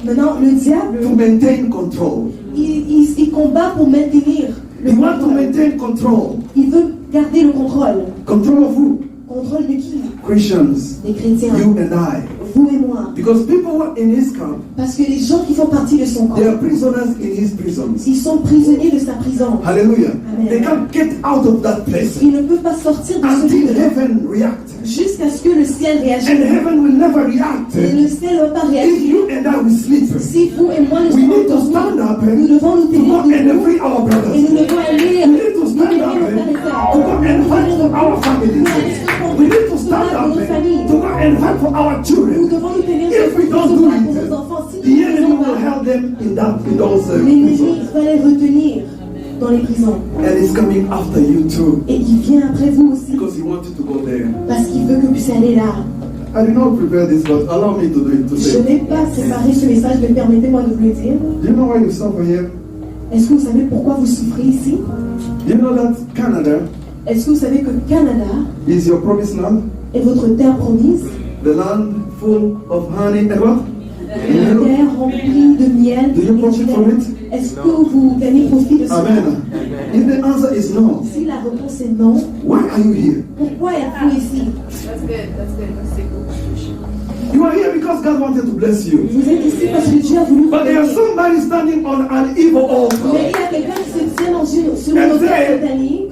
Maintenant, le diable, to maintain control. il combat pour maintenir le He wants to contrôle. maintain control. Il veut garder le contrôle. Control of who? Contrôle de qui? Christians. Des chrétiens. You and I. Vous et moi. Because people who are in his camp, Parce que les gens qui font partie de son they camp, are prisoners in his prisons. ils sont prisonniers de sa prison. Hallelujah. Amen. They can't get out of that place Ils ne peuvent pas sortir de ce until lieu heaven reacts. jusqu'à ce que le ciel And réagisse. heaven will never react Et le ciel ne va pas if réagir. you and I will sleep. Si vous et moi nous We sommes need to stand endormis, up nous devons nous to tenir go and debout free our et brothers. nous devons aller We need to stand libérer up nos frères et sœurs. to go and fight for our families. We need to stand up to go and fight for our Nous children. devons nous tenir If we don't debout do pour nos it, enfants. Si the nous ne enemy faisons will pas, held them in those l'ennemi prisons. va les retenir dans les prisons. And it's coming after you too. Et il vient après vous aussi. Because he wanted to go there. Parce qu'il veut que vous puissiez aller là. I did not prepare this, but allow me to do it Je today. n'ai pas séparé ce message, mais permettez-moi de vous le dire. Do you know why you suffer here? Est-ce que vous savez pourquoi vous souffrez ici? Do you know that Canada Est-ce que vous savez que Canada is your promised land? est votre terre promise? The land full of honey and what? Une terre remplie de miel. Do you et profit de from lait. it? Est-ce que vous gagnez profit de cela? Amen. If the answer is no, Si la réponse est non, why are you here? pourquoi êtes-vous ici? That's good. That's good. Let's take a question. You are here because God wanted to bless you. Vous êtes ici parce que Dieu a voulu vous But there's bénir. somebody standing on an evil Mais altar. il y a quelqu'un qui se tient sur une And autel say, satanique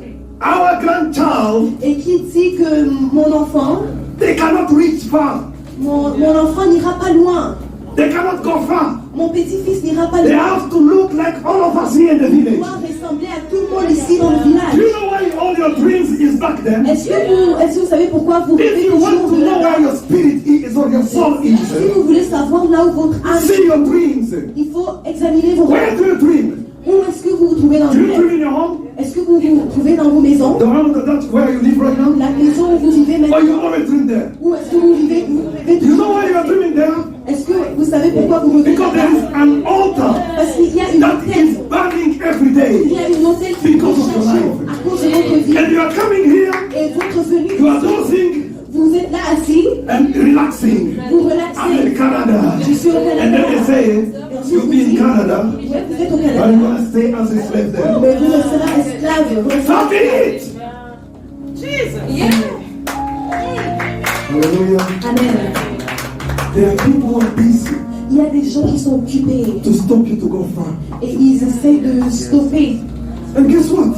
our grandchild, et qui dit que mon enfant reach far. mon enfant n'ira pas loin. They cannot go far. Mon petit-fils n'ira pas They loin. have to look like all of us here in the Il village. doit ressembler à tout le monde ici dans le Do village. you know why all your dreams is back then? Est-ce que vous savez pourquoi vous If rêvez you toujours want to de know where là-bas? your spirit is or your soul Si is, vous voulez savoir là où votre âme see your dreams. il faut examiner vos Where rêves. do you dream? Où est-ce que vous vous trouvez dans Do vos you dream rêves? in your home? Est-ce que vous vous trouvez dans vos maisons? The home that's where you live right now? La maison où vous vivez Or you maintenant? always dream there? Où est-ce que vous vivez? Vous rêvez You know toujours? why you are dreaming there? Est-ce que vous savez pourquoi vous rêvez Because there is là-bas? an altar Parce qu'il y a une that hôtel. is burning every Il day. y a une hôtel qui Because of brûle your chaque jour life. à cause de votre vie. And you are coming here, Et votre venue, you are dozing vous êtes là assis, and relaxing. vous I'm in relaxez. Canada. Je suis au And then they Canada. say, you'll be in Canada, Ouais, vous êtes au but you're Canada. going to stay as a slave there. Mais vous serez esclave. Vous resterez- Stop it! Hallelujah. Amen. There are people who are busy Il y a des gens qui sont occupés to stop you to go far. et ils essaient de stopper, And guess what?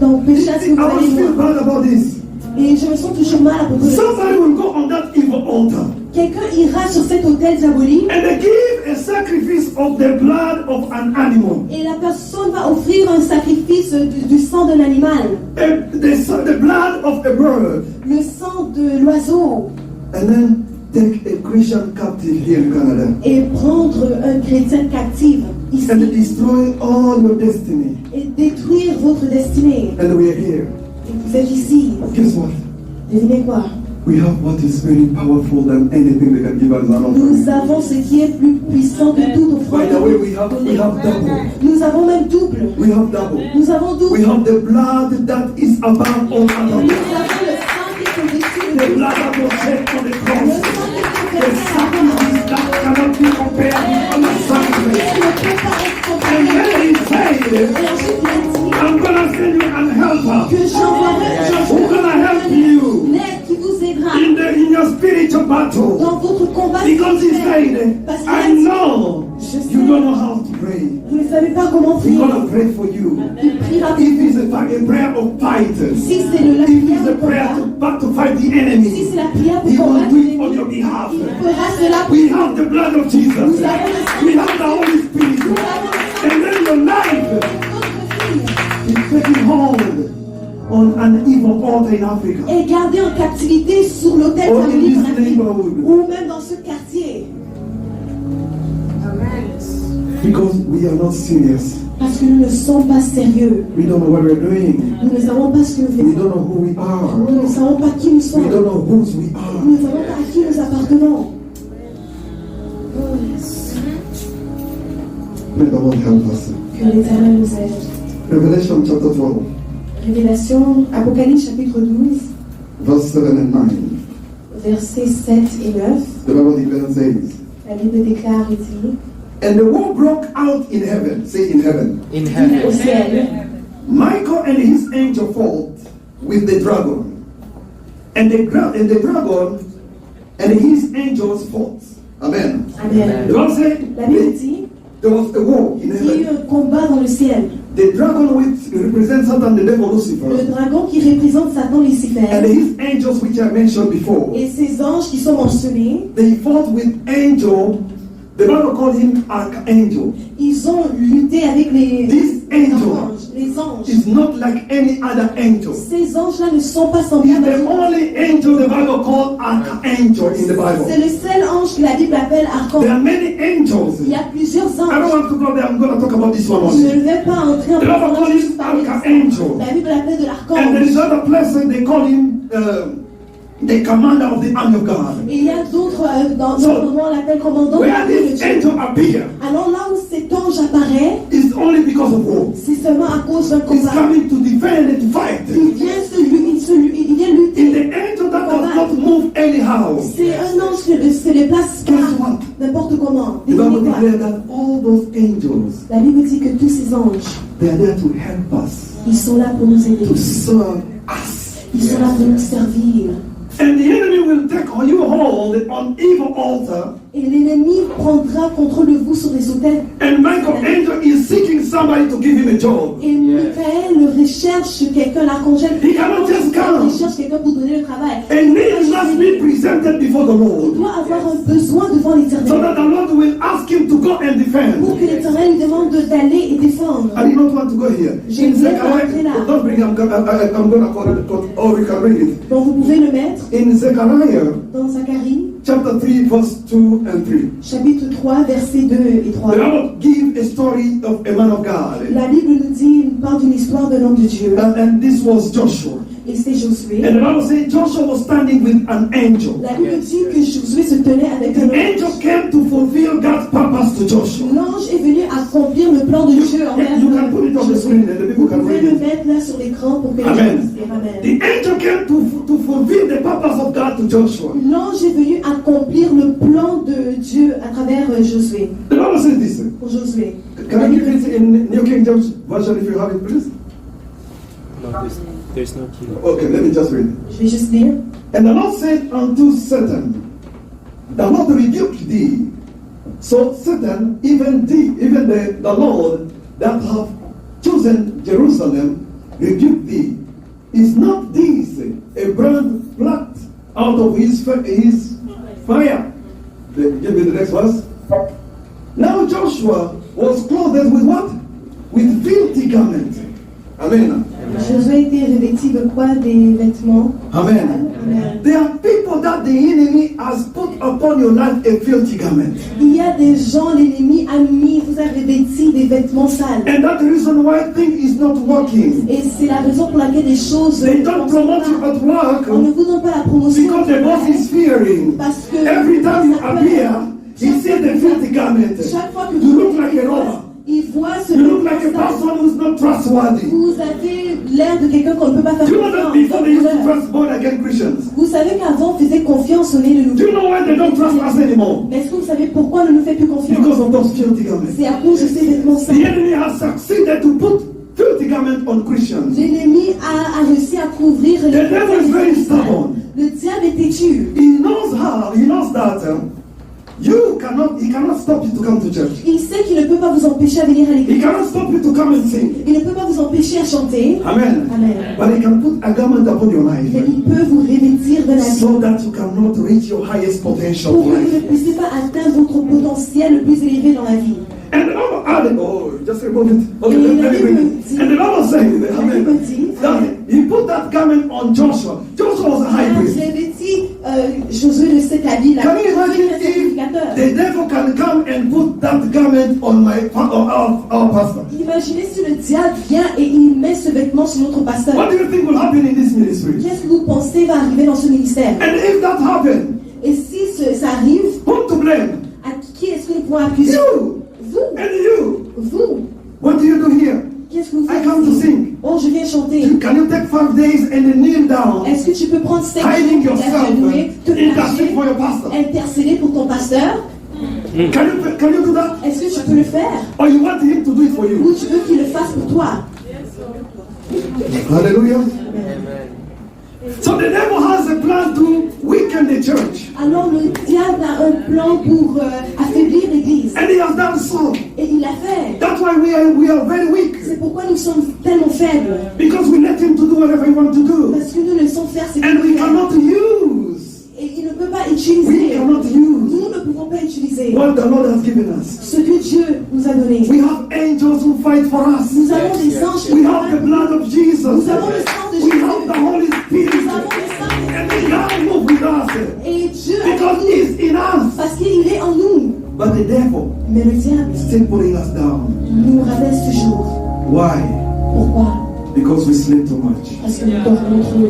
d'empêcher à ce que I vous always allez feel loin. bad about this. Et je me sens toujours mal à propos de ça. Somebody will go on that evil altar Quelqu'un ira sur cet hôtel diabolique and they give a sacrifice of the blood of an animal. et la personne va offrir un sacrifice du sang d'un animal, And the blood of a bird. le sang de l'oiseau, And then take a Christian captive here in Canada et prendre un chrétien captif ici and destroy all your destiny. et détruire votre destinée. And we are here. Et vous êtes ici. Guess what? Devinez quoi? We have what is very powerful than anything they can give us an Nous offering. avons ce qui est plus puissant que toute offrande. By the way, we have double. Nous avons même double. We have double. Nous avons double. We have the blood that is above all Nous other avons blood. le sang qui est au-dessus de The nous. blood that was shed on the Le cross. sang qui est The versé à la sacrifice that cannot be compared with other sacrifices. ne peut pas être And comparé. then he said, Et ensuite il a dit I'm gonna send you an helper que who's gonna help you l'aide qui vous aidera in your spiritual battle. dans votre combat Because he spirituel. said, Parce qu'il I a dit, know you don't know how to pray. vous ne savez pas comment We're prier. gonna pray for you. Il priera pour If vous. it's a prayer of fight, Si c'est la if prière it's de a prayer combat, to fight the si enemy, c'est la prière he pour will combattre do it on l'ennemi, your behalf. il fera cela pour We vous. have the blood of Jesus. Nous avons le sang We have the Holy Spirit. Nous avons le sang And then your life de votre fille. is taking hold on an evil altar in Africa. Et gardé en captivité sur l'hôtel Or in diabolique en this Afrique, neighborhood. ou même dans ce quartier. Because we are not serious. Parce que nous ne sommes pas sérieux. We don't know what we're doing. Nous ne savons pas ce que nous We faisons. don't know who we are. Nous ne savons pas qui nous We sommes. don't know whose we are. Nous ne savons pas à qui nous appartenons. May the Lord help us. Que l'Éternel nous aide. Revelation chapter 12, Révélation, Apocalypse chapitre 12, verse 7 and 9. versets 7 et 9. The Bible declares says, La Bible déclare et dit, and the war broke out in heaven. Say in heaven. In au heaven. ciel, Michael and his angel fought with the dragon. And the dragon and his angels fought. Amen. Amen. The Bible said La Bible dit, there was a war in il y a eu heaven. un combat dans le ciel. The dragon which represents Satan, the devil Le Lucifer, dragon qui représente Satan and Lucifer his angels which I mentioned before. et ses anges qui sont mentionnés, They fought with angel. The Bible called him archangel. ils ont lutté avec les This angel anges. Les anges. is not like any other angel. Ces anges-là ne sont pas He's semblables. the only angel the Bible called archangel in the C'est Bible. le seul ange que la Bible appelle archange. There are many angels. Il y a plusieurs I don't anges. want to go there. I'm going to talk about this one Je only. ne vais pas entrer en The Bible profondeur, calls juste him parler de ça. archangel. La Bible l'appelle de And there is l'archange. other places they call him the commander of the army of God. Et il y a d'autres, dans So, d'autres endroits, on l'appelle commandant de Where l'armée de this Dieu. angel appear Alors là où cet ange apparaît, is only because of war. c'est seulement à cause d'un He's combat. coming to defend and to fight. Il vient il vient In lutter. the angel that does not move anyhow. C'est un ange qui ne se déplace Guess pas what? n'importe comment. The Bible Devinez quoi? declares that all those angels, La Bible dit que tous ces anges, they are there to help us, ils sont là pour nous aider. to serve us. Ils sont là pour nous servir. And the enemy will take on you hold on evil altar. Et l'ennemi prendra contrôle de vous sur des autels. And Michael Angel is seeking somebody to give him a job. Et Michael recherche quelqu'un, l'archange He cannot just come. recherche quelqu'un pour donner le travail. A need must be presented before the Il Lord, doit avoir un besoin devant so l'Éternel. that the Lord will ask him to go and Pour defend. que l'Éternel lui demande d'aller et défendre. I did not want to go here. J'aime bien rentrer là. Don't bring it. I'm going to call it, or we can bring it. Donc vous pouvez le mettre In Zechariah dans Zacharie, chapter 3, verse 2 and 3. chapitre 3, versets 2 et 3. The Bible give a story of a man of God. La Bible nous dit, nous parle d'une histoire d'un homme de Dieu. And this was Joshua. Et c'était Josué. And the Bible says Joshua was standing with an angel. La Bible dit que Josué se tenait avec un The angel ange. came to fulfill God's purpose to Joshua. L'ange est venu accomplir le plan de Dieu envers You can put it on the screen and the people Vous can pouvez read le it. mettre là sur l'écran pour que les gens Amen. puissent lire. Amen. The angel came to fulfill the purpose of God to Joshua. L'ange est venu accomplir le plan de Dieu à travers Josué. The Bible says this. Pour Josué. Can I give it in New King James Version if you have it, please? No, there's no key. Okay, let me just read it. Je vais juste lire. And the Lord said unto Satan, the Lord rebuked thee. So Satan, even the Lord that have chosen Jerusalem, rebuked thee. Is not this a brand plucked out of his fire? Give me the next verse. Now Joshua was clothed with what? With filthy garment. Amen. Josué était revêtu de quoi? Des vêtements. Amen. Amen. There are people that the enemy has put upon your life a filthy garment. Il y a des gens, l'ennemi a mis, vous a revêtu des vêtements sales. And that's the reason why things is not working. Et c'est la raison pour laquelle les choses They ne don't fonctionnent promote you pas. at work On ne vous donne pas la promotion. because the boss is fearing. Parce que Every time you ça peut- appear, he sees the filthy garment. Chaque fois que You vous look like a robber. il voit ce You look like a vêtement sale. person who's not trustworthy. Vous avez l'air de quelqu'un qu'on ne peut pas faire Do you know that before they used to trust born again Christians? Vous savez qu'avant, on faisait confiance au nez de nous. Do you know why they don't trust us anymore? Mais est-ce que vous savez pourquoi on ne nous fait plus confiance? Because of those filthy garments. C'est à cause de ces vêtements The sales. enemy has succeeded to put filthy garment on Christians. L'ennemi a réussi à couvrir les The devil is very stubborn. Le diable est têtu. He knows that he cannot stop you to come to church. Il sait qu'il ne peut pas vous empêcher à venir à He l'église. cannot stop you to come and sing. Il ne peut pas vous empêcher à chanter. Amen. Amen. But he can put a garment upon your Mais life il peut vous revêtir de la vie so that you cannot reach your highest potential pour of que vous ne life. puissiez pas atteindre votre potentiel le plus élevé dans la vie. And the Bible added, just remove it. Okay, Et let me bring it. And the Bible says, La Bible amen, dit, that he put that garment on Joshua. Joshua was a high je priest. l'ai vêti Josué de cet habit-là. Can you imagine Josué est un sacrificateur. if the devil can come and put that garment on our pastor? Imaginez si le diable vient et il met ce vêtement sur notre pasteur. What do you think will happen in this ministry? Qu'est-ce que vous pensez va arriver dans ce ministère? And if that happened, Et si ça arrive, whom to blame? à qui est-ce que nous pouvons accuser? You Vous. and you. Vous. What do you do here? Qu'est-ce que vous I faites come to ici? sing. Oh, je viens chanter. Can you take 5 days and then kneel down, Est-ce que tu peux prendre 5 hiding jours pour yourself, t'agenouiller, te intercede cacher, for your pastor? intercéder pour ton pasteur? Can you do that? Est-ce que tu peux le faire? Or you want him to do it for you? Ou tu veux qu'il le fasse pour toi? Hallelujah. So the devil has a plan to weaken the church. Alors le diable a un plan pour affaiblir l'Église. And he has done so. Et il l'a fait. That's why we are very weak. C'est pourquoi nous sommes tellement faibles. Because we let him to do whatever he wants to do. Parce que nous le laissons faire ce And qu'il we veut. cannot use. Et il ne peut pas We utiliser. cannot use Nous ne pouvons pas utiliser what the Lord has given us. ce que Dieu nous a donné. We have angels who fight for us. Nous avons des anges qui We nous have the aident. blood of Jesus. Nous avons le sang de We Jésus. have the Holy Spirit. Nous avons le sang And de He can move with us Et Dieu est en because nous. He's in us. Parce qu'il est en nous. But the devil Mais le diable is still putting us down. nous rabaisse toujours. Why? Pourquoi? Because we sleep too much. Parce que nous dormons trop.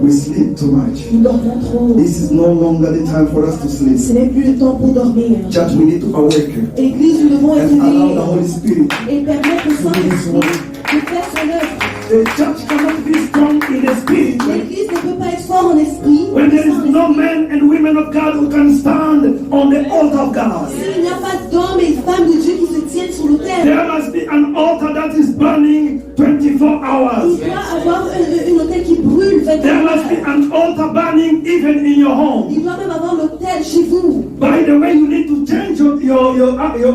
We sleep too much. Nous dormons trop. This is no longer the time for us to sleep. Ce n'est plus le temps pour dormir. Church, we need to awaken Église, nous devons être and allow éveillés the Holy Spirit. et permettre au Saint-Esprit de faire son œuvre. The church cannot be strong in the spirit L'Église ne peut pas être fort en esprit. when there is no men and women of God who can stand on the altar of God. S'il n'y a pas d'hommes et de femmes de Dieu qui se tiennent sur l'autel, There must be an altar that is burning 24 hours. il doit avoir une autel qui brûle 24 There must heures. be be an altar burning even in your home. Il doit même avoir l'autel chez vous. By the way, you need to change your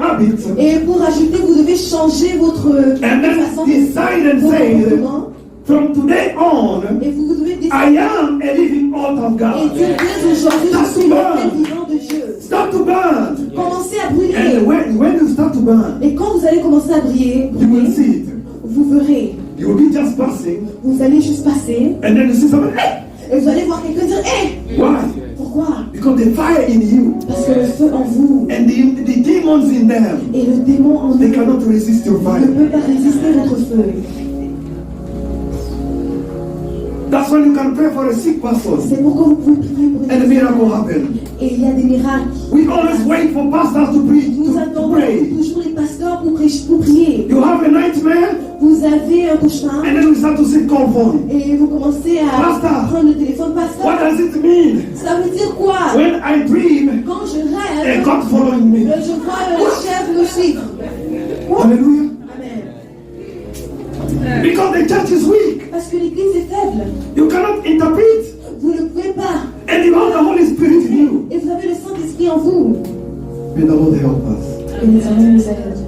habits. Et pour ajouter, vous devez changer votre And then façon de decide and vos say, comportements. from today on, Et vous devez décider. I am a living altar of Et God. dire dès aujourd'hui, je suis l'autel vivant de Dieu. Start to burn. Commencez à And brûler. when you start to burn, Et quand vous allez commencer à briller, you will see it. vous verrez. You will be just passing, Vous allez juste passer and then you see someone, hey! et vous allez voir quelqu'un dire hé. Why? Pourquoi? Because the fire in you Parce que le feu en vous and the demons in them, et le démon en they nous cannot resist your ne fire. peut pas résister votre feu. That's when you can pray for a sick person C'est pourquoi vous pouvez prier pour and a une miracle personne. happen. Et il y a des miracles. We always wait for pastors to preach, Nous to attendons pray. toujours les pasteurs pour prier. You have a nightmare, Vous avez un cauchemar and then we start to say, call phone. et vous commencez à Pasteur. prendre le téléphone. Pasteur, What does it mean? ça veut dire quoi? When I dream, Quand je a rêve, God following me. je vois le chef me suivre. Hallelujah. Amen. Because the church is weak. Parce que l'église est faible. You cannot interpret. Vous ne pouvez pas. And you have the Holy Spirit in you. Et vous avez le Saint-Esprit en vous. May the Lord help us. Que l'Éternel nous aide.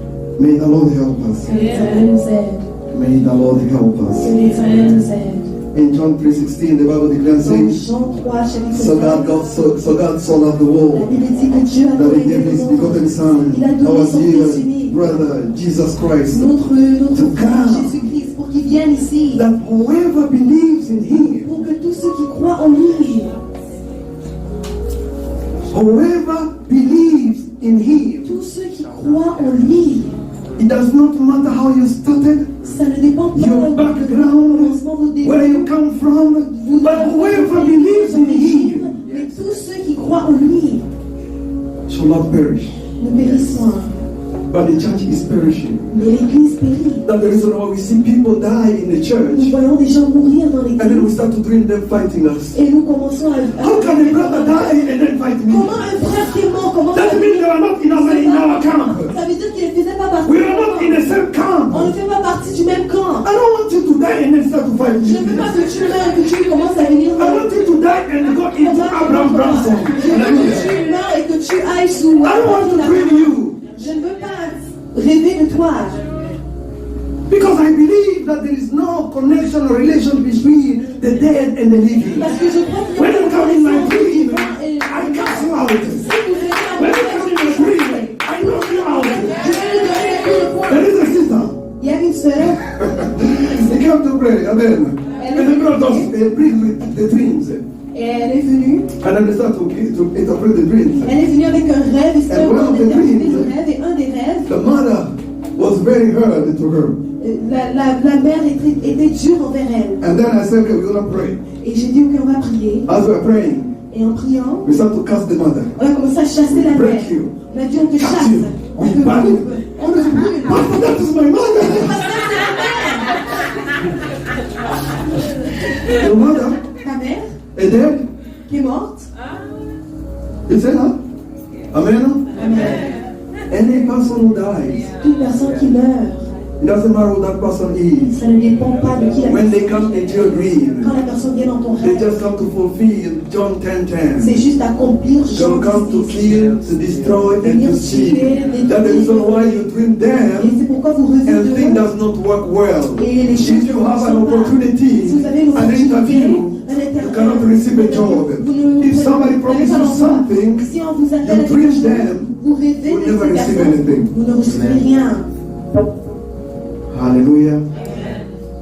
May the Lord help us. Que l'Éternel nous aide. May the Lord help Que us. l'Éternel nous aide. In John 3:16, the Bible declares, Dans saying, Jean 3, chapitre so 5, God so loved the la world Bible dit que Dieu a that He donné gave His le begotten Son, Il a donné our son dear Fils unique. brother Jesus Christ, notre to frère come. Jésus-Christ pour qu'il vienne ici. that whoever believes in Him, Pour que tous ceux qui croient en lui, whoever believes in Him, tous ceux qui croient en lui, it does not matter how you started, ça ne dépend pas your de background, commencement, vos débuts, where you come from, but whoever believes in Him mais tous ceux qui croient en lui shall not perish. ne périssent point. But the church is perishing. Mais l'église périt. That's the reason why we see people die in the Nous church, voyons des gens mourir dans and then we l'église start to dream them fighting us. et nous commençons à How can a brother die and then fight me? comment un frère qui est mort, comment That means they are not in our camp. ça veut dire qu'il ne faisait pas partie We du are même not in camp. the same camp. On ne fait pas partie du même camp. I don't want you to die and then start to fight Je ne veux me. pas que tu meurs et que tu commences à venir I want you to die and go into Abraham Branson. Je veux que tu meurs et que tu ailles sous. I don't want to dream you Je ne veux pas rêver de toi. because I believe that there is no connection or relation between the dead and the living. Parce que je crois qu'il y a When you come in my dream, et I cast you out. si vous venez à When you come in my dream, I knock you out. je vais lui donner un coup de poing. There is a sister. Il y a une sœur, They came to pray, amen. And the God does bring the dreams. et elle est venue. And then they start to interpret the dreams. Elle est venue avec un rêve, et c'est And one un of the d'interpréter dreams, le rêve, et un des rêves, The mother was very hard to her. la mère était dure envers elle. And then I said, okay, we're going to pray. Et j'ai dit, ok, on va prier. As we're praying, Et en priant, we start to cast the mother. on a commencé à chasser la mère. Break you. On a dit, on te Cut chasse. you. On We te ban you. brûle. On te brûle. Pastor, that is my mother. Your mother Ta mère, is dead. qui est morte, You say that? Amen? Amen. Any person who dies, Toute personne qui meurt, it doesn't matter who that person is. ça ne dépend pas de qui la When they personne come into your dream, Quand la personne vient dans ton they rêve, just come to fulfill John 10:10. c'est juste accomplir Jean Don't come to 10. kill, to destroy, and to steal. That's the reason why you dream Et them c'est pourquoi vous rêvez and things de does not work well. et les choses If you ne have an fonctionnent pas. opportunity, Si vous avez une an interview, opportunité, you cannot receive a job. If somebody promises you something, si on vous appelle you à dream quelque chose, them, vous rêvez you'll de never cette receive personne, anything. vous ne recevez rien. Hallelujah.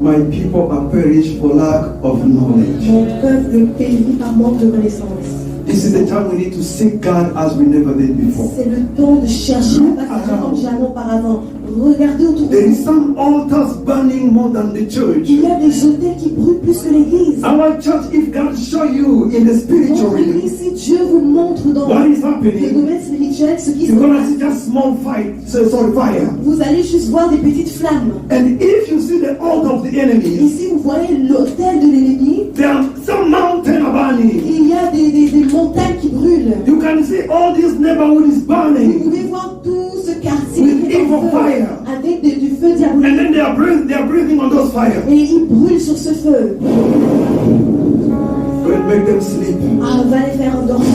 My people are perished for lack of knowledge. Mon peuple périt par manque de connaissance. This is the time we need to seek God as we never did before. C'est le temps de chercher la passion comme jamais auparavant. Regardez autour de There is vous. some altars burning more than the church. Il y a des hôtels qui brûlent plus que l'église. Our church, if God show you in the spiritual Votre realm église, si Dieu vous montre dans what is le happening, domaine spirituel ce qui se you're gonna passe, see just small fire. vous allez juste voir des petites flammes. And if you see the altar of the Et enemy, si vous voyez l'hôtel de l'ennemi, there are some mountain are burning. il y a des montagnes qui brûlent. You can see all this neighborhood is Vous burning, pouvez voir tout ce quartier With qui est en evil feu, fire. avec du feu and diabolique. then they are breathing on those fires. Et ils brûlent sur ce feu. Go and make them sleep. Ah, va les faire endormir.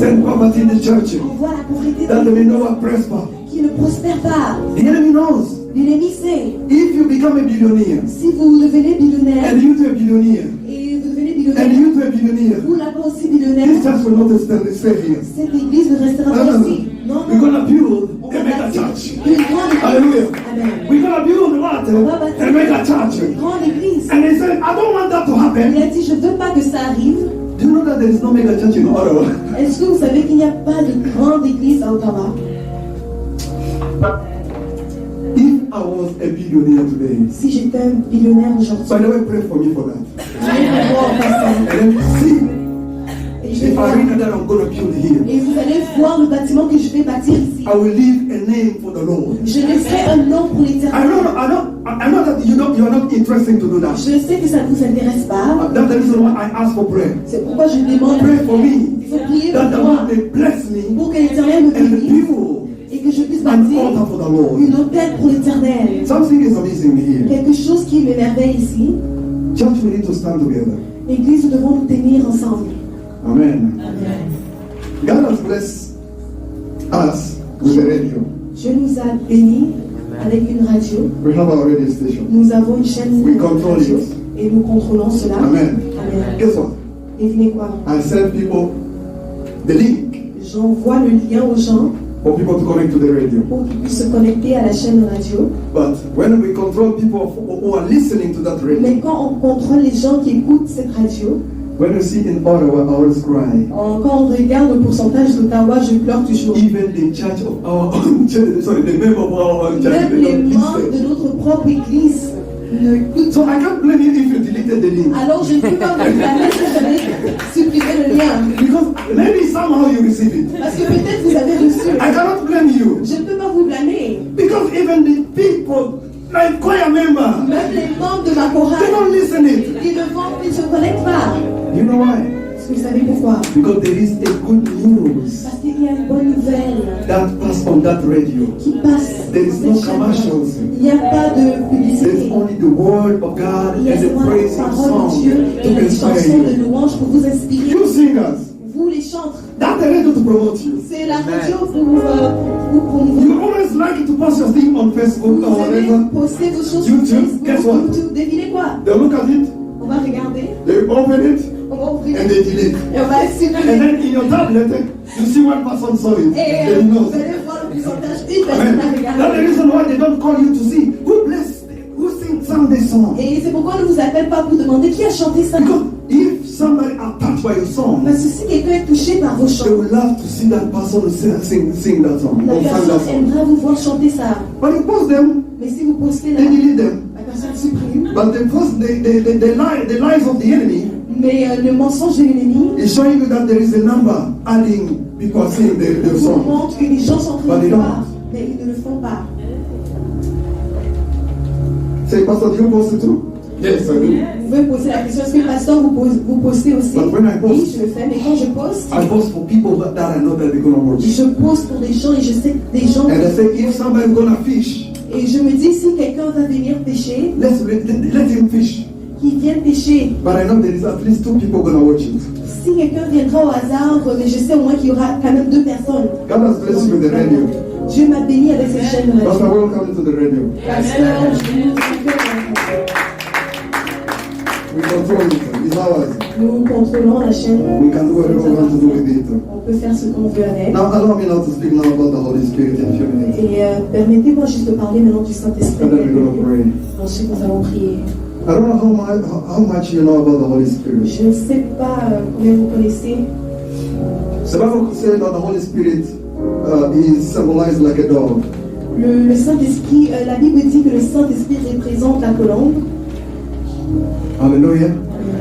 Send poverty in the church. Envoie la pauvreté That dans they les may not prosper. qui ne prospèrent pas. The enemy knows. L'ennemi sait. If you become a billionaire, Si vous devenez billionnaire and you to a billionaire, et vous devenez and billionnaire, you to a billionaire, vous là-bas aussi this billionnaire, church will not stay here. cette église ne restera No, pas no, no. ici. Non, We're non. gonna build On and va make a bâtir church. une grande église. Hallelujah. Amen. We're gonna build what On va bâtir and make a church. une grande église. And he said, I don't want that to Il happen. a dit, je ne veux pas que ça arrive. Do you know that there is no mega church in Ottawa? Est-ce que vous savez qu'il n'y a pas de grande église à Ottawa? If I was a billionaire today, Si j'étais un billionnaire aujourd'hui, by the way, pray for me for that. je vais voir au passage. And then see Et je vais the voir. arena that I'm going to build here. Et vous allez voir le bâtiment que je vais bâtir ici. I will leave a name for the Lord. Je laisserai un nom pour l'éternel. I know that you are not interested to do that. Je sais que ça ne vous intéresse pas. That's the reason why I ask for prayer. C'est pourquoi je demande. Pray for me Il faut prier that the pour moi. Lord may bless me Pour que l'éternel me and bénisse. build Et que je puisse an bâtir altar for the Lord. une autel pour l'éternel. Something is amazing here. Quelque chose qui m'émerveille ici. Church, we need to stand together. L'église, nous devons nous tenir ensemble. Amen. Amen. God has blessed us with a radio. Dieu nous a bénis avec une radio. We have our radio station. Nous avons une chaîne We de control radio it. et nous contrôlons cela. Amen. Amen. Guess what? Devinez quoi? I send people the link J'envoie le lien aux gens for people to connect to the radio. pour qu'ils puissent se connecter à la chaîne radio. But when we control people who are listening to that radio, Mais quand on contrôle les gens qui écoutent cette radio, when you see in Ottawa, I always cry. quand on regarde le pourcentage d'Ottawa, je pleure toujours. Even the church of our own church, sorry, the member of our own church, Même they les don't membres de listen. notre propre église ne écoutent So I can't blame you if you deleted the link. Alors je ne peux pas vous blâmer si vous avez supprimé le lien. Because maybe somehow you receive it. Parce que peut-être vous avez reçu. I cannot blame you. Je ne peux pas vous blâmer. Because even the people, like choir member, Même les membres de ma they chorale, don't listen it. ils ne se connectent pas. You know why? Est-ce que vous savez pourquoi? Because there is a good news Parce qu'il y a une bonne nouvelle that pass on that radio. qui passe. There is no dans cette chaîne. commercials. Il n'y a pas de There's publicité. only the word of God Il y a and the seulement praising la parole song de Dieu et to la inspire chanson de you. louange pour vous inspirer. You singers, Vous les chantres. that's the radio to promote you. C'est la radio pour promouvoir. You always like to post your thing on Facebook Vous or allez whatever. poster vos choses sur YouTube, guess Facebook, what? YouTube. Devinez quoi? They look at it, On va regarder, they open it, on va ouvrir and they delete. et on va And supprimer. then in your tablet, you see one person saw it. Et Then you know. vous allez voir le pourcentage. Une personne Amen. a That's the regardé. reason why they don't call you to see who blessed, who sing Sunday song. Et c'est pourquoi on ne vous appelle pas pour demander qui a chanté ça. Because if somebody are touched by your song, Parce que si quelqu'un est touché par vos they chants, will love to see that person sing that song la or sing that personne song. aimera vous voir chanter ça. But you post them, Mais si vous postez là, they delete them. la personne supprime. But they post the lies of the enemy Mais le mensonge de l'ennemi is showing you that there is a number adding people are singing the vous song. montre que les gens sont en train But de they voir, don't. mais ils ne le font pas. Say, Pastor, do you post it too? Yes, I do. Vous pouvez poser la question, est-ce que pasteur vous postez aussi? But when I post- Oui, je le fais, mais quand je poste, I post for people that I know that they're gonna watch. je poste pour des gens et je sais que des gens. And I say, if somebody's gonna fish, Et je me dis, si quelqu'un va venir pêcher, let him fish. qu'il vienne pêcher. But I know there is at least 2 people gonna watch it. Si quelqu'un viendra au hasard, mais je sais au moins qu'il y aura quand même 2 personnes. God has blessed you with the radio. Dieu m'a béni avec cette chaîne de Pastor, radio. welcome to the radio. Pasteur, je vous accueille. We control it. It's ours. Nous contrôlons la chaîne. We can do whatever we want to do with it. On peut faire ce qu'on veut avec. Now, allow me now to speak now about the Holy Spirit in a few minutes. Et permettez-moi juste de parler maintenant du Saint-Esprit. And then we're going to pray. Ensuite, nous allons prier. I don't know how much you know about the Holy Spirit. Je ne sais pas combien vous connaissez. The Bible says that the Holy Spirit is symbolized like a dog. Le Saint-Esprit, la Bible dit que le Saint-Esprit représente la colombe. Hallelujah.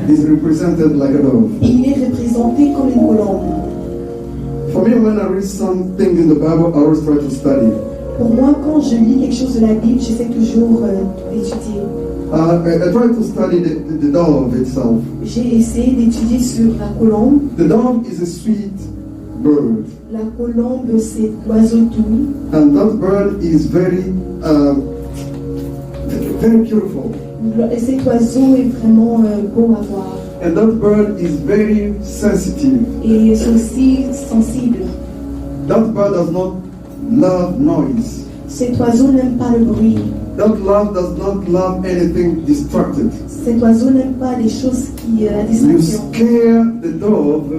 He's represented like a dog. Et il est représenté comme une colombe. For me, when I read something in the Bible, I always try to study. Pour moi, quand je lis quelque chose de la Bible, j'essaie toujours d'étudier. I try to study the dove itself. J'ai essayé d'étudier sur la colombe. The dove is a sweet bird. La colombe, c'est l'oiseau doux. And that bird is very beautiful. Et cet oiseau est vraiment beau à voir. And that bird is very sensitive. et sont aussi sensibles. That bird does not love noise. Cet oiseau n'aime pas le bruit. That love does not love anything distracted. Cet oiseau n'aime pas les choses qui la You distraction. scare the dove,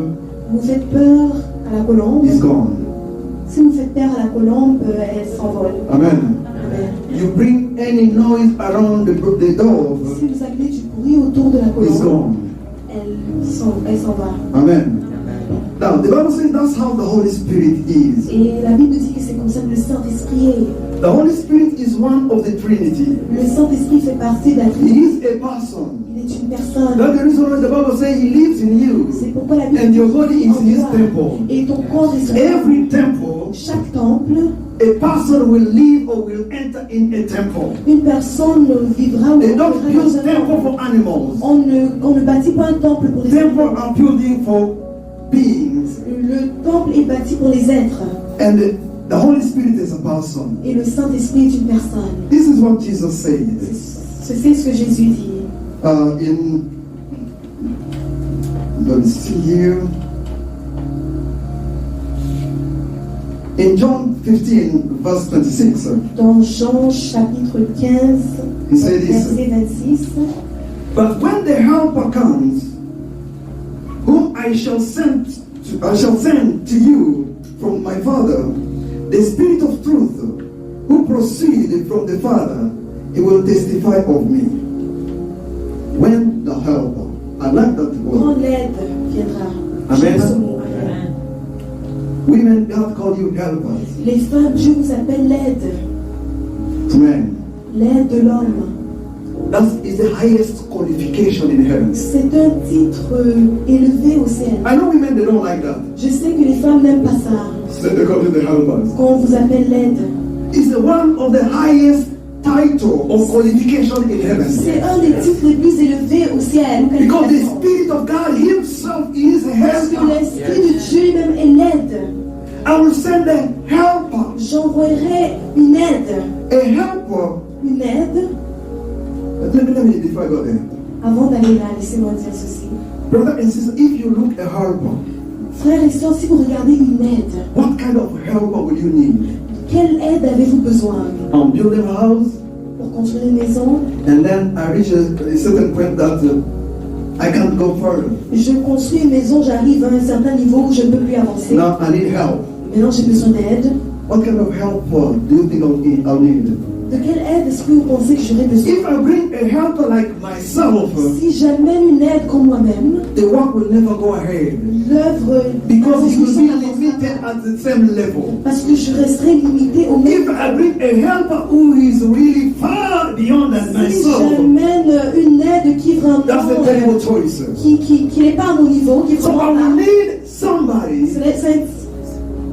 Vous faites peur à la colombe. it's gone. Si vous faites peur à la colombe, elle s'envole. Amen. Amen. You bring any noise around the dove, Si vous avez du bruit autour de la it's colombe, gone. elle s'en va. Amen. Now, the Bible says that's how the Holy Spirit is. Et la Bible dit que c'est comme ça que le Saint-Esprit est. The Holy Spirit is one of the Trinity. Le Saint-Esprit fait partie de la He Trinité. is a person. Il est une personne. That's the reason why the Bible says He lives in you. C'est pourquoi la Bible And your dit body is en His toi. temple. Et ton corps est son Every temple. temple, Chaque temple, a person will live or will enter in a temple. une personne vivra ou They don't entrera build dans un temple temple. for animals. On ne bâtit pas un temple pour les Temple animaux. are building for beings. Le temple est bâti pour les êtres. And the Holy Spirit is a person. Et le Saint-Esprit est une personne. This is what Jesus said. C'est ce que Jésus dit. Let me see here. In John 15, verse 26, Dans Jean chapitre 15, he said this. verset 26. But when the Helper comes, whom I shall send to you from my Father, the Spirit of truth, who proceeds from the Father, he will testify of me. When the Helper, I like that word. Quand l'aide viendra. Amen. J'aime ce mot. Amen. Women, God called you helpers. Les femmes, Dieu vous appelle l'aide. Amen. L'aide de l'homme. That is the highest qualification in heaven. C'est un titre élevé au ciel. I know women, they don't like that. Je sais que les femmes n'aiment pas ça. So they call you the helpers. Quand on vous appelle l'aide. It's one of the highest title of qualification in heaven. C'est un des titres les plus élevés au ciel. Ou Because the qualification. Spirit of God Himself is a Parce que helper. l'Esprit de Dieu lui-même est l'aide. I will send a helper. J'envoierai une aide. A helper. Une aide. Let me before I go there. Avant d'aller là, laissez-moi dire ceci. Brother and sister, if you look a helper, Frères et sœurs, si vous regardez une aide, what kind of helper will you need? quelle aide avez-vous besoin I'm building a house, pour construire une maison? and then I reach a certain point that I can't go further. Je construis une maison, j'arrive à un certain niveau où je ne peux plus avancer. Now I need help. Maintenant, j'ai besoin d'aide. What kind of helper do you think I'll need? De quelle aide est-ce que vous pensez que j'aurai besoin? If I bring a helper like myself, Si j'amène une aide comme moi-même, the work will never go ahead. l'œuvre Because la you will construction be n'avancera limited pas. at the same level. Parce que je resterai limité au même. If I bring a helper who is really far beyond than Si myself, j'amène une aide qui vraiment that's a terrible choice. qui n'est pas à mon niveau, qui est So I vraiment will là. need somebody C'est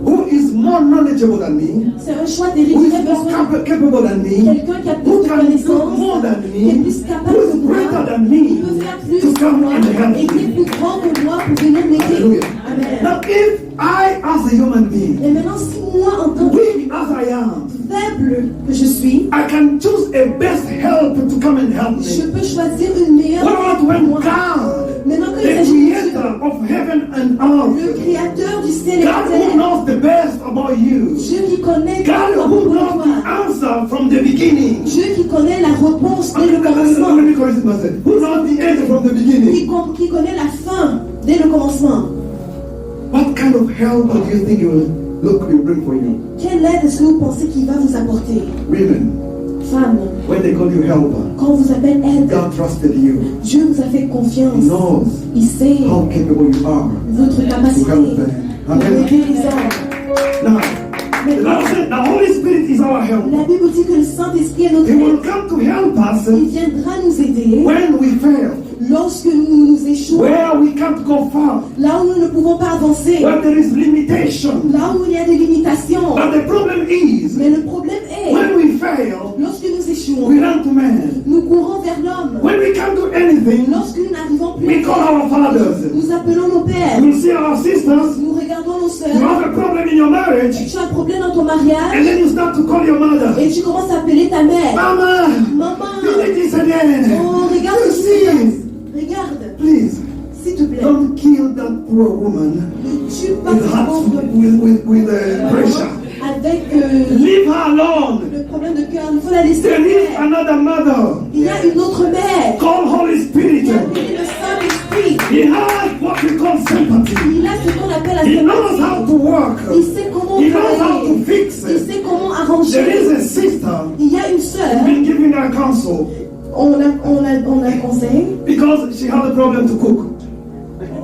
who is more knowledgeable than me, un choix terrible. who J'ai is more besoin capable than me, quelqu'un qui a plus who de can do connaissances, more than qui est me, plus who capable que is moi, greater than qui me, peut faire plus to que come moi and help et qui est me. plus grand que moi pour venir m'aider. Hallelujah. Amen. Now, if I, as a human being, Et maintenant, si moi, en tant que weak as I am, faible que je suis, I can choose a best help to come and help je me. peux choisir une meilleure What about pour when moi. God, Maintenant, quand il the s'agit de Dieu, creator of heaven and le earth, créateur du ciel et de la God who terre, knows the best about you, Dieu qui connaît God tout à who propos de knows toi, the answer from the beginning, Dieu qui connaît la réponse dès le let commencement, me correct myself. Who knows the end from the beginning? qui connaît la fin dès le commencement. What kind of help do you think will bring for you? Quelle aide est-ce que vous pensez qu'il va vous apporter? Women, Femme, when they call you helper, quand on vous appelle aide, God trusted you. Dieu vous a fait confiance. He knows Il sait how capable you are votre to capacité help them. pour Amen. aider les hommes. Now, the Bible said the Holy Spirit is our help. La Bible dit que le Saint-Esprit est notre He will aide. come to help us Il viendra nous aider when we fail, lorsque nous échouons, where we can't go far, là où nous ne pouvons pas avancer, where there is limitation. là où il y a des limitations. But the problem is, Mais le problème est, when we fail, lorsque nous échouons, we run to man. nous courons vers l'homme. When we can't do anything, Lorsque nous n'arrivons plus we call our fathers. nous appelons nos pères. You see our sisters. Nous regardons nos You sœurs. have a problem in your marriage, Tu as un problème dans ton mariage and then you start to call your mother. et tu commences à appeler ta mère. Mama, Maman, did this again. oh, regarde You ceci. see, Regarde, please, through a woman Tu parles with, heart, souvent with pressure. avec Leave her alone. le problème de cœur. Il faut la laisser There is faire. another mother Il y a une autre mère called Holy Spirit. qui a appelé le Saint-Esprit. He has what we call sympathy. Il a ce qu'on appelle la He knows how sympathie. to work. Il sait comment He knows how to travailler. fix Il it. sait comment There arranger. is a sister Il y a une sœur, been giving her counsel on a conseillé. because she had a problem to cook.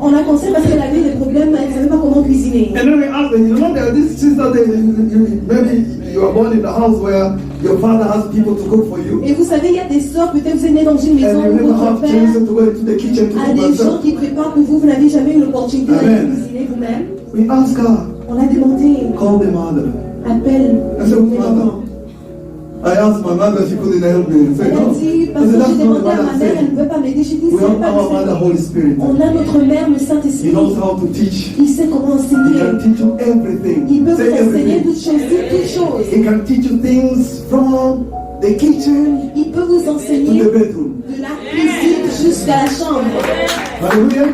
On a conseillé parce qu'elle avait des problèmes, elle ne savait pas comment cuisiner. And then we asked her, you know, there this sister, maybe you are born in a house where your father has people to cook for you. Et vous savez, il y a des sœurs, peut-être vous êtes nés dans une maison And you où never votre have père chance to go into the kitchen to a cook des gens yourself. qui préparent pour vous, vous n'avez jamais eu l'opportunité d'aller Amen. cuisiner vous-même. We asked her, On a demandé, call the mother. appelle I said, les mother. mamans. I asked my mother, she couldn't help me. I said, Elle a no. dit, I parce said, que that's j'ai not demandé what à ma I'm mère, elle ne saying. veut pas m'aider. J'ai dit, We c'est have pas our mother, possible. Holy Spirit. On a notre mère, le He Saint-Esprit. knows how to teach. Il sait comment He can enseigner. teach you everything. Il peut Say vous enseigner everything. toutes choses, dites toutes choses. He can teach you things from the kitchen Il peut vous to enseigner the bedroom. de la cuisine jusqu'à la chambre. Hallelujah.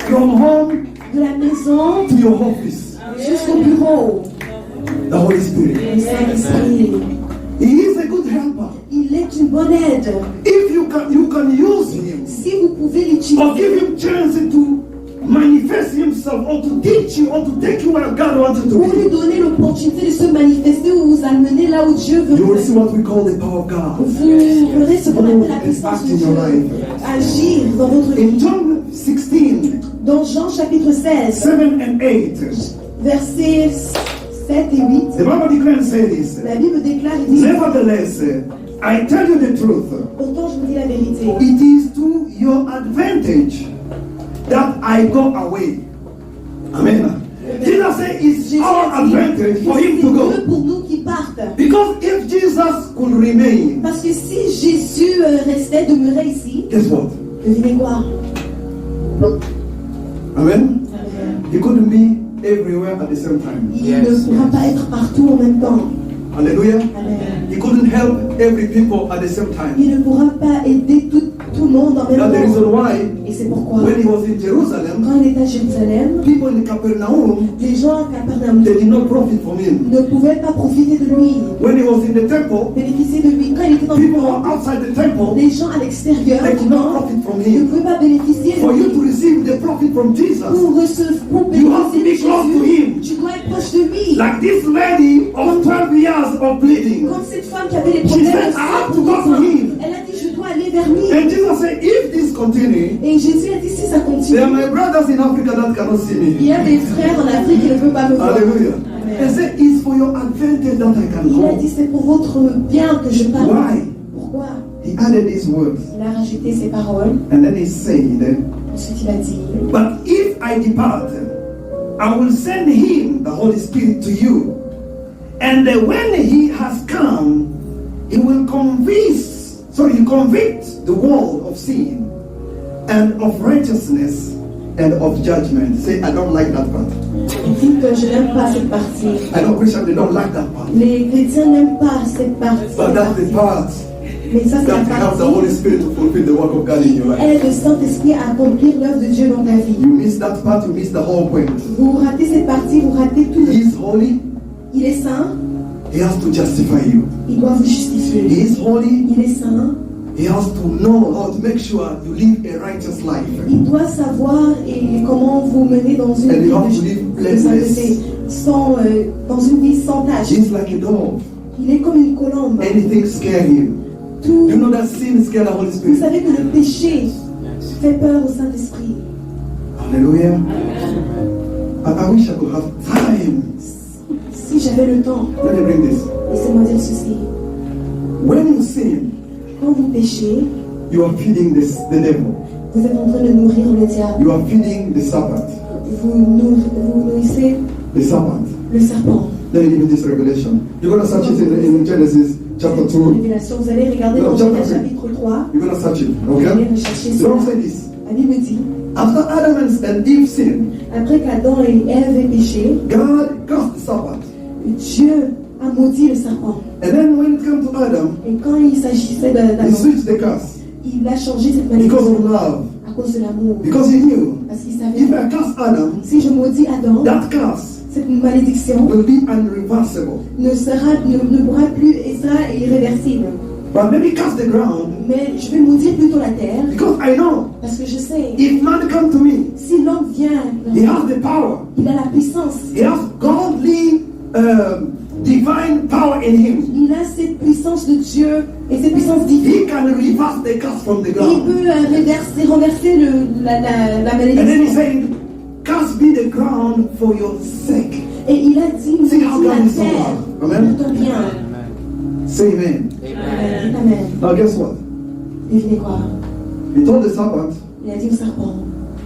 From home De la maison to your office. jusqu'au bureau. The Holy Spirit. Le Saint-Esprit, He is a good helper. il est une bonne aide. If you can use him Si vous pouvez or l'utiliser give him chance to manifest himself or to teach you or to take you where God wants you to pour lui be, donner l'opportunité de se manifester ou vous amener là où Dieu veut you vous will see amener. what we call the power of God. Vous verrez ce qu'on appelle la Move and puissance act de in Dieu your life. agir dans votre In vie. John 16, Dans Jean chapitre 16, 7 and 8, versets 7 et 8, the Bible declares and says this. la Bible déclare et dit, Nevertheless, I tell you the truth. pourtant je vous dis la vérité. It is to your advantage that I go away. Amen. Jesus said it's Jésus our a dit advantage que for him c'est to mieux go. pour nous qui partent. Because if Jesus could remain, Parce que si Jésus restait, demeurait ici, guess what? devinez quoi? Amen. He couldn't be everywhere at the same time. Il ne pourra pas être partout en même temps. Hallelujah. Amen. He couldn't help every people at the same time. Il ne pourra pas aider tout le monde en même That's the temps. reason why Et c'est pourquoi, when he was in Jerusalem, quand il était à Jérusalem, people in Capernaum, les gens à Capernaum they did not profit from him. ne pouvaient pas profiter de lui, When he was in the temple, bénéficier de lui. Quand il était dans le people were temple, outside the temple, les gens à l'extérieur they did not profit from ne him. pouvaient pas bénéficier de For you to lui. receive the profit from Jesus, Pour You have to bénéficier be de close to Jésus, him. tu dois être proche de lui. like this lady of 12 years of bleeding. Comme cette femme qui avait des She problèmes said, de I have sang to pour go to 10 ans. him. Elle a dit, je dois aller vers lui. And Jesus said, if this continue, Et Jésus a dit, si ça continue, there are my brothers in Africa that cannot see il me. y a des frères en Afrique qui ne peuvent pas me voir. Hallelujah. Amen. And said, it's for your advantage that I can Il a dit, go. c'est pour votre bien que je parle. Why? Pourquoi? He added these words. Il a rajouté ces paroles. And then he said, Ensuite, il a dit, but if I depart, I will send him, the Holy Spirit, to you. And when he has come, he will convict the world of sin and of righteousness and of judgment. Say, I don't like that part. il dit que je n'aime pas cette partie. I know Christians, they don't like that part. Les chrétiens n'aiment pas cette partie. But that's the part Mais ça, c'est la that helps the Holy partie Spirit to fulfill the work of God in qui your life. aide le Saint-Esprit à accomplir l'œuvre de Dieu dans ta vie. You miss that part, you miss the whole point. Vous ratez cette partie, vous ratez tout. He is holy, Il est saint, he has to justify you. il doit vous justifier. He is holy, Il est saint, he has to know how to make sure you live a righteous life. il doit savoir et comment vous mener dans une And vie you have to de live sainteté, dans une vie sans tâche. He's like a dog. Il est comme une colombe. Anything scare him. Tout, You know that sin scare the Holy vous Spirit. savez que le péché fait peur au Saint-Esprit. Hallelujah. I wish I could have time. Si j'avais le temps, Let me bring this. laissez-moi dire ceci. When you sin, Quand vous péchez, you are feeding the devil. vous êtes en train de nourrir le diable. You are feeding the serpent. Vous nourrissez The serpent. le serpent. Let me give you this revelation. You're going to search it in Genesis chapter 2. Révélation, vous allez regarder dans Genèse chapitre 3. You're going to search it. Vous allez Okay? rechercher The cela. Lord said this. La Bible dit, After Adam and Eve sinned, après qu'Adam et Ève aient péché, God cursed the serpent. Dieu a maudit le serpent. And then when it came to Adam, Et quand il s'agissait he d'Adam, switched the curse il a changé cette because malédiction of love. à cause de l'amour. Because he knew Parce qu'il if savait, I curse Adam, si je maudis Adam, that curse cette malédiction will be unreversible. ne pourra plus et sera irréversible. But maybe curse the ground Mais je vais maudire plutôt la terre, because I know parce que je sais, if man come to me, si l'homme vient, he has the power. il a la puissance, He has godly, divine power in him. il a cette puissance de Dieu et cette puissance divine. He can reverse the curse from the Il ground. peut renverser la And then he malédiction. said, curse be the ground for your sake. Et il a dit, See how maudis God la is so terre God. Amen. pour ton bien. Say amen. Amen. Amen. Now guess what? Devinez quoi? He told the serpent, Il a dit au serpent,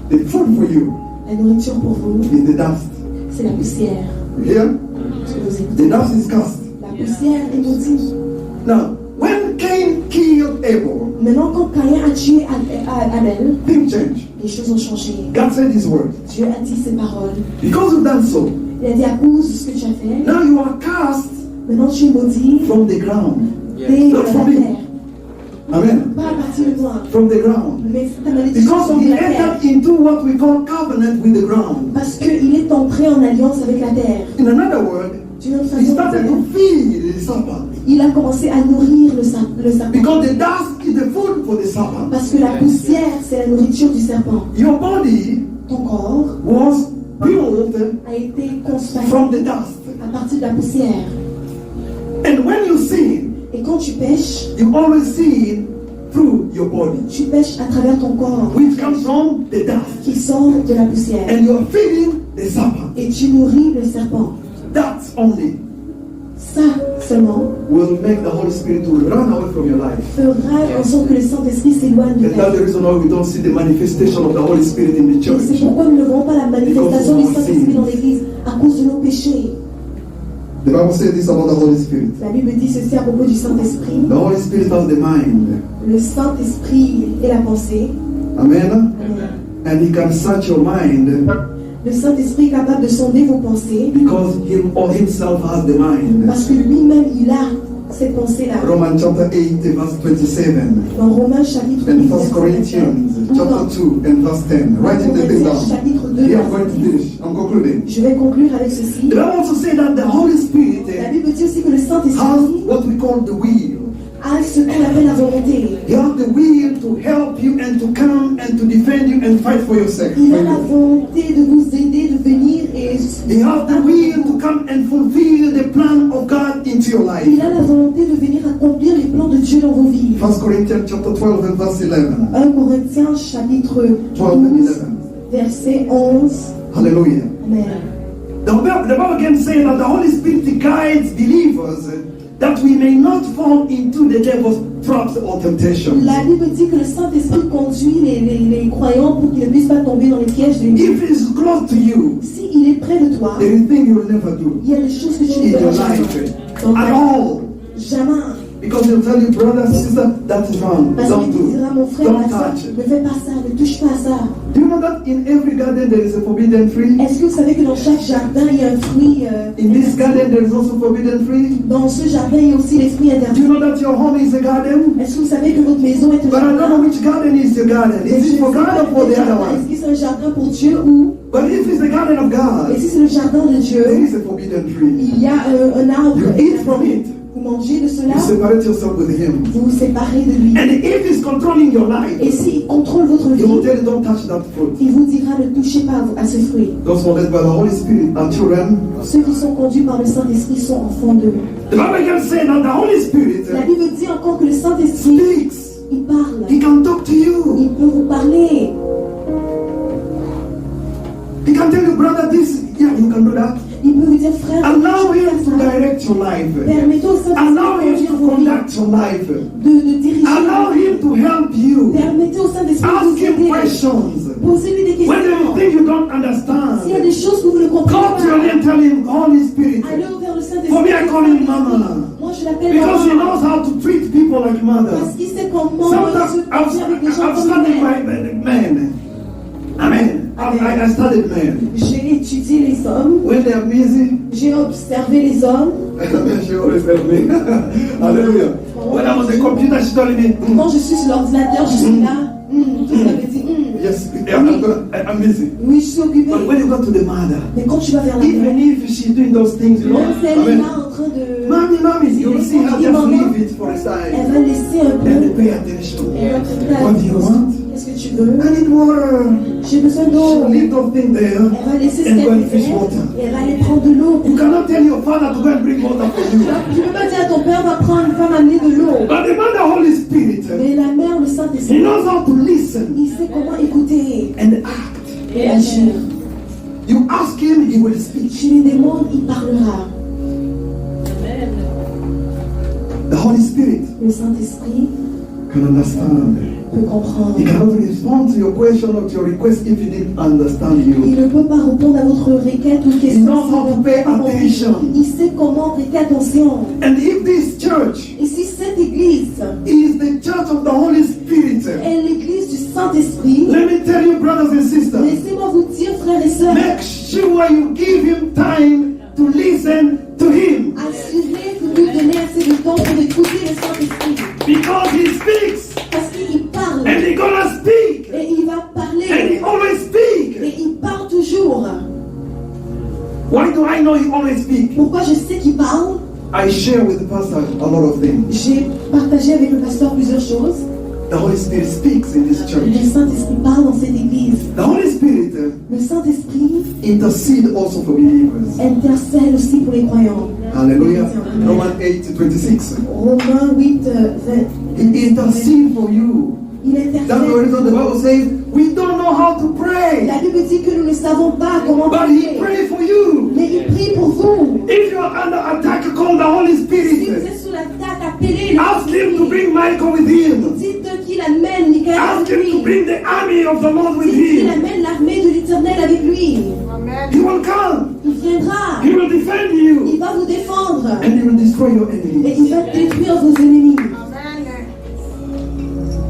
the food for you la nourriture pour vous, is the dust. c'est la poussière. You hear? Est-ce que vous The écoutez? dust is cast. La poussière est maudite. Now, when Cain killed Abel, Maintenant, quand Caïn a tué Abel, things changed. les choses ont changé. God said his word. Dieu a dit ses paroles. Because you've done so, Il a dit à cause de ce que tu as fait, now you are cast maintenant tu es maudit from the ground. dès Not la from me. terre. Amen. Pas à partir de moi, From the ground. mais ta malédiction Because sort de he la terre. entered into what we call covenant with the ground. Parce qu'il est entré en alliance avec la terre. In another word, D'une autre he façon de started dire, to feed the serpent. il a commencé à nourrir le serpent. Because the dust is the food for the serpent. Parce que la poussière, c'est la nourriture du serpent. Your body Ton corps was built a été construit from the dust. à partir de la poussière. And when you sin, Et quand tu pêches, you always sin through your body, tu pêches à travers ton corps which comes from the dust. qui sort de la poussière. And you're feeding the serpent. Et tu nourris le serpent. That only Ça seulement will make the Holy Spirit to run away from your life. fera en sorte que le Saint-Esprit s'éloigne de And ta that's the vie. reason why we don't see the manifestation of the Holy Spirit in the Et c'est church. pourquoi nous ne voyons pas la manifestation du Saint-Esprit dans l'Église à cause de nos péchés. The Bible says this about the Holy Spirit. La Bible dit ceci à propos du Saint-Esprit. The Holy Spirit has the mind. Le Saint-Esprit est la pensée. Amen. Amen. And he can search your mind Le Saint-Esprit est capable de sonder vos pensées because him or himself has the mind. parce que lui-même, il a cette pensée-là. Romans chapter 8 verse 27 Dans Romains chapitre 8, and 1 verset Corinthians 27. chapter 2 and verse 10. Writing the thing Corinthiens down. chapitre 2, Here I'm verset going to 10. finish. I'm concluding. Je vais conclure avec ceci. The Bible also says that the Holy Spirit La Bible dit aussi que le has Saint-Esprit what we call the will. a ce qu'on appelle la volonté. He has the will to help you and to come and to defend you and fight for your sake. Il a la volonté de vous aider, de venir et He has the will to come and fulfill the plan of God into your life. il a la volonté de venir accomplir les plans de Dieu dans vos vies. 1 Corinthians chapter 12 and verse 11. 1 Corinthiens chapitre 12 and 12, 11. verset 11. Hallelujah. Amen. The Bible again says that the Holy Spirit guides believers that we may not fall into the devil's traps or temptations. La Bible dit que le Saint-Esprit conduit les croyants pour qu'ils ne puissent pas tomber dans les pièges de l'ennemi. If it's close to you, S'il est près de toi, there is things you will never do il y a des choses que tu in ne your feras jamais. life Dans ta at vie. all. Jamais. Because they'll tell you, brother, sister, that is wrong. Parce Don't qu'il te do. dira, mon frère, Don't ma soeur, touch. ne fais pas ça, ne touche pas à ça. Do you know that in every garden there is a forbidden tree? Est-ce que vous savez que dans chaque jardin, il y a un fruit In this garden there is also forbidden tree. Dans ce jardin, il y a aussi les fruits Do interdits. you know that your home is a garden? Est-ce que vous savez que votre maison est un But I don't know jardin? which garden is your garden. Mais Is je it for ne sais God pas or for quel the other jardin. one? Est-ce que c'est un jardin pour Dieu ou... But if it's the garden of Et God, si c'est le jardin de Dieu, there is a forbidden tree. il y a un arbre. You eat from it. Vous mangez de cela, You separate yourself with Him. vous vous séparez de lui. And if He's controlling your Et life, s'il contrôle votre He will vie, tell you don't touch that fruit. il vous dira ne touchez pas à ce fruit. Those who are led by the Holy Spirit are children. Ceux qui sont conduits par le Saint-Esprit sont enfants de lui. The Bible can say that the Holy Spirit La Bible dit encore que le Saint-Esprit, speaks. il parle. He can talk to you. Il peut vous parler. He can tell you, brother, this, yeah, you can do that. Il peut vous dire, frère, Allow tu peux Him to faire ça. direct your life. Permettez au Allow Saint-Esprit Him de to conduire vos vies, conduct your life. de diriger. Allow Him to help you. Permettez au Saint-Esprit de Ask vous Him aider. questions. Posez-lui des When there is questions. things you don't S'il y a understand, des choses que vous ne comprenez come to Him pas, and tell Him, Holy Spirit. allez vers le Saint-Esprit. For me, I call him Mama. Moi, je l'appelle Because He maman. knows how to treat people like mother. Parce qu'il sait comment Sometimes se passer avec les gens I've comme studied une mère. my men. Amen. I studied men. J'ai étudié les hommes, When they are busy, j'ai observé les hommes. she always help me. Hallelujah. When I was a computer, she told me, Quand je suis sur l'ordinateur, je suis là. Tout ça me dit, Yes, I'm busy. Oui, je suis occupée. But when you go to the mother, Mais quand tu vas vers la even mère, if she's doing those things, you know, même si elle est Amen. là en train de... Mommy, you'll see her just leave it for a Elle side. va laisser un Then peu. pay attention. Elle va prêter What do you attention. want? Qu'est-ce que tu veux? I need water. J'ai besoin She'll d'eau. leave those things there Elle va laisser ce and qu'elle go and fait fish water. et elle va aller prendre de l'eau. You cannot tell your father to go and bring water for you. Tu peux pas dire à ton père va prendre une femme amener de l'eau. But the mother Holy Spirit, Mais la mère, le he Saint-Esprit, knows how to listen il sait comment écouter and act. et agir. You ask him, he will speak. Tu lui demandes, il parlera. The Holy Spirit Le Saint-Esprit can understand. peut comprendre. He cannot respond to your question or to your request if he didn't understand Il you. ne peut pas répondre à votre requête ou He question. knows how to pay attention. Il sait comment prêter attention. And if this church Et si cette église is the church of the Holy Spirit, est l'église du Saint-Esprit, let me tell you, brothers and sisters, laissez-moi vous dire, frères et sœurs, make sure you give him time to listen to him. assurez que vous lui donnez assez de temps pour écouter le Saint-Esprit. Because he speaks Parce qu'il parle and he's gonna speak et il va and he parler always speaks. et il parle toujours. Why do I know he always speaks? Pourquoi je sais qu'il parle? I share with the pastor a lot of things. J'ai partagé avec le pasteur plusieurs choses. The Holy Spirit speaks in this Le church. Saint-Esprit parle dans cette église. The Holy Spirit Le Saint-Esprit intercede also for believers. intercède aussi pour les croyants. Hallelujah. Romans 8:26. Romains 8, 20. He intercedes for you. Il That's the reason the intercède. Bible says we don't know how to pray, La Bible dit que nous ne savons pas comment but He prier. prays for you. Mais il prie pour vous. If you are under attack, call the Holy Si vous Spirit. êtes sous l'attaque, appelez le Ask Him to Saint-Esprit. bring Michael with Him. Dites qu'il amène Michael Ask avec Him to lui. bring the army of the Lord with Dites qu'il Him. amène l'armée de l'Éternel avec lui. He will come. Il viendra. He will defend you, Il va vous défendre. and He will destroy your Et enemies. il va détruire vos ennemis.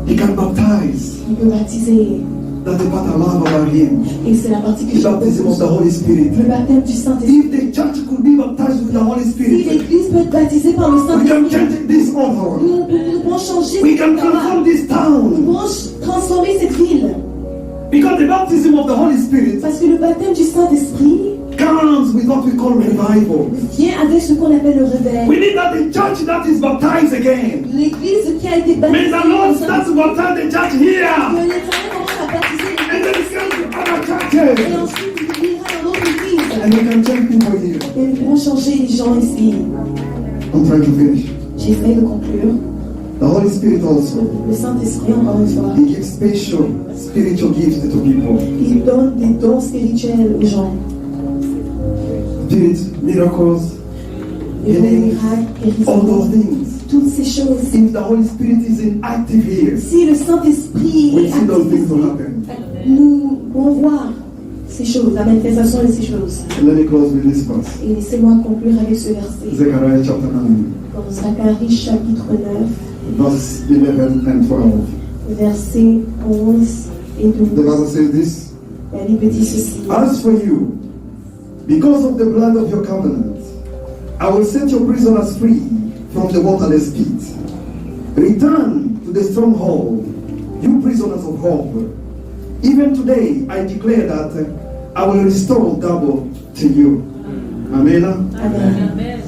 He can baptize. Il peut baptiser. That's the part I love about Him. Et c'est la partie que The j'aime baptism of the beaucoup. Holy Spirit. Le baptême du Saint-Esprit. If the church could be baptized with the Holy Si Spirit, l'église peut être baptisée par le we can Saint-Esprit, change this altar. nous pouvons changer We cette can transform ville. this Nous town. pouvons transformer cette ville. Because the baptism of the Holy Spirit Parce que le baptême du Saint-Esprit comes with what we call revival. vient avec ce qu'on appelle le réveil. We need that the church that is baptized again. L'église qui a été May baptisée the Lord au start to Saint-Esprit. baptize the church Que here. l'Éternel commence à baptiser And then l'église it comes to other et churches. ensuite il ira dans d'autres églises. And we can change people here. Et nous pourrons changer les gens ici. I'm trying to finish. J'essaie de conclure. The Holy Spirit also, Le Saint-Esprit, encore une fois, He gives special spiritual gifts to people. il donne des dons spirituels aux gens. Spirit, miracles, Des dons healing, miracles, all those guérisons, things. toutes ces choses. If the Holy Spirit is in active here, Si le Saint-Esprit we est see those things will actif, happen. nous pouvons voir ces choses, la manifestation de ces choses. Let me close with this verse. Et laissez-moi conclure avec ce verset. Zechariah chapter 9, Dans Zacharie chapitre 9, verse 11 and 12. versets 11 et The 12. Bible says this. La Bible dit ceci. As for you, because of the blood of your covenant, I will set your prisoners free from the waterless pit. Return to the stronghold, you prisoners of hope. Even today, I declare that I will restore double to you. Amen. Amen.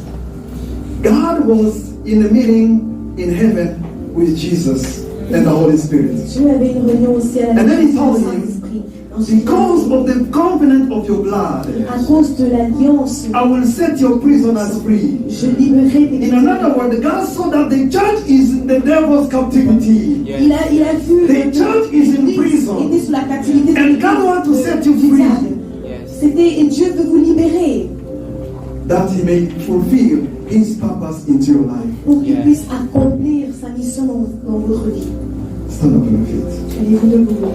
God was in a meeting in heaven with Jesus and the Holy Spirit. Dieu avait une réunion au ciel And then avec he le told him, Saint-Esprit. Ensuite, Because of the covenant of your blood, à cause de l'alliance, I will set your prisoners free. je libérerai tes In another word, God saw that the church is in the devil's captivity. Il a vu The church is in l'Église prison. était sous la captivité de And God wants to set you du free. diable. C'était et Dieu veut vous libérer That He may fulfill His purpose into your life. pour qu'il puisse accomplir sa mission dans votre vie. Stand up on your feet. Allez-vous debout.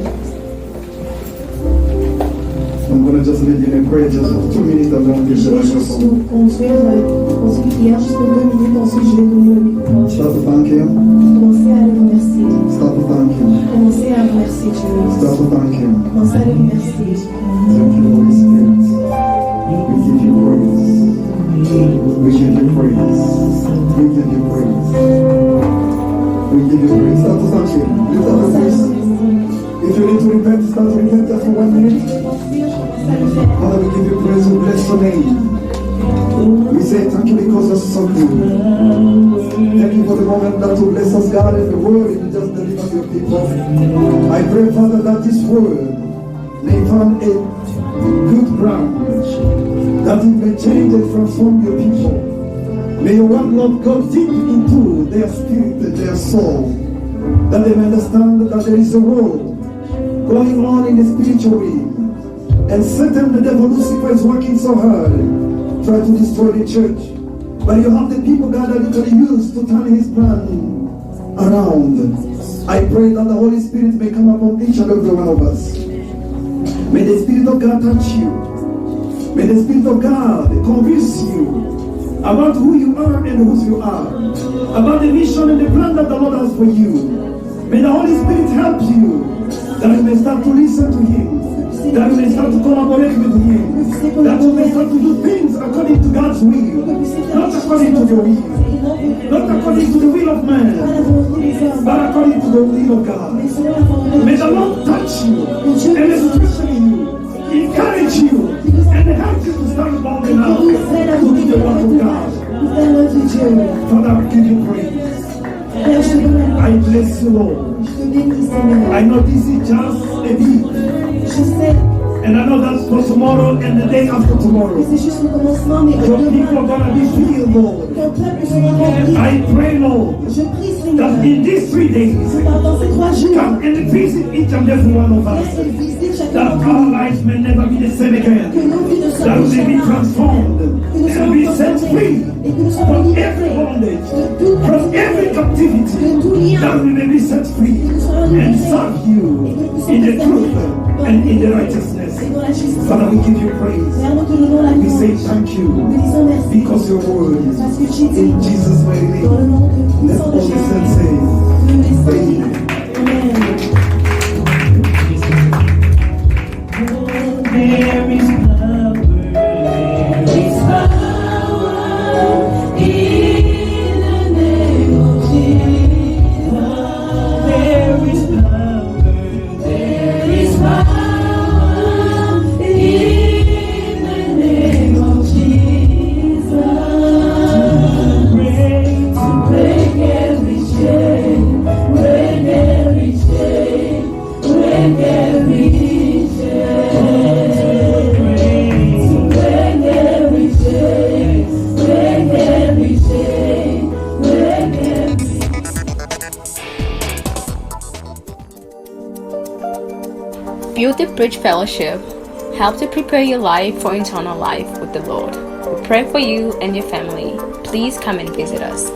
I'm going to just lead you in a prayer just for 2 minutes and then give Je the vais juste microphone. nous conduire dans une prière juste pour 2 minutes, ensuite je vais donner le micro. Start to thank Him. Commencez à le remercier. Start to thank Him. Commencez à remercier Dieu. Start to thank Him. Commencez à le remercier. Thank you, Holy Spirit. We give you praise. We give you praise. We give you praise. We give you praise. Start to thank Him. Lift up your voice. If you need to repent, start to repent after 1 minute. Father, we give you praise and bless your name. We say thank you because you're so good. Thank you for the moment that you bless us, God, and the word you just deliver to your people. I pray, Father, that this word may find a good ground, that it may change and transform your people. May your word, Lord, go deep into their spirit and their soul, that they may understand that there is a war going on in the spiritual realm. And Satan, the devil, Lucifer, is working so hard, trying to destroy the church. But you have the people, God, that you can use to turn his plan around. I pray that the Holy Spirit may come upon each and every one of us. May the Spirit of God touch you. May the Spirit of God convince you about who you are and whose you are, about the mission and the plan that the Lord has for you. May the Holy Spirit help you, that you may start to listen to him, that you may start to collaborate with him, that you may start to do things according to God's will, not according to your will, not according to the will of man, but according to the will of God. May the Lord touch you and especially you, encourage you, and help you to stand bold enough to do the work of God. Father, I give you praise. I bless you, Lord. I know this is just a bit. And I know that's for tomorrow and the day after tomorrow. Your people are going to be healed, Lord. I pray, Lord, that in these 3 days, come and visit each and every one of us. That our lives may never be the same again. That we may be transformed and be set free from every bondage, from every captivity. That we may be set free and serve you in the truth and in the righteousness. Father, we give you praise. We say thank you because your word in Jesus' mighty name. Let all the saints say, Amen. There is power in the name of Jesus. There is power in the name of Jesus. To break every chain, break every chain, break every Build the Bridge Fellowship. Help to prepare your life for eternal life with the Lord. We pray for you and your family. Please come and visit us.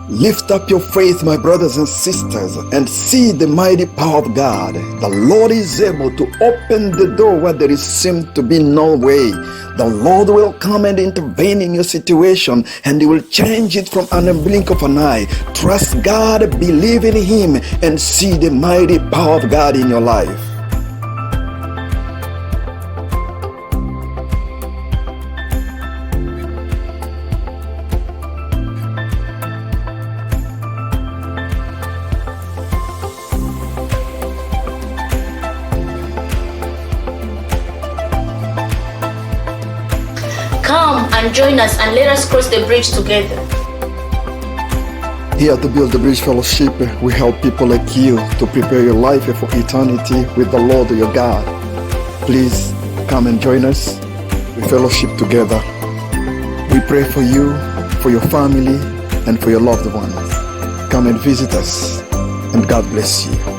Lift up your faith, my brothers and sisters, and see the mighty power of God. The Lord is able to open the door where there seemed to be no way. The Lord will come and intervene in your situation, and He will change it from a blink of an eye. Trust God, believe in Him, and see the mighty power of God in your life. Come and join us and let us cross the bridge together. Here to Build the Bridge Fellowship, we help people like you to prepare your life for eternity with the Lord your God. Please come and join us. We fellowship together. We pray for you, for your family, and for your loved ones. Come and visit us, and God bless you.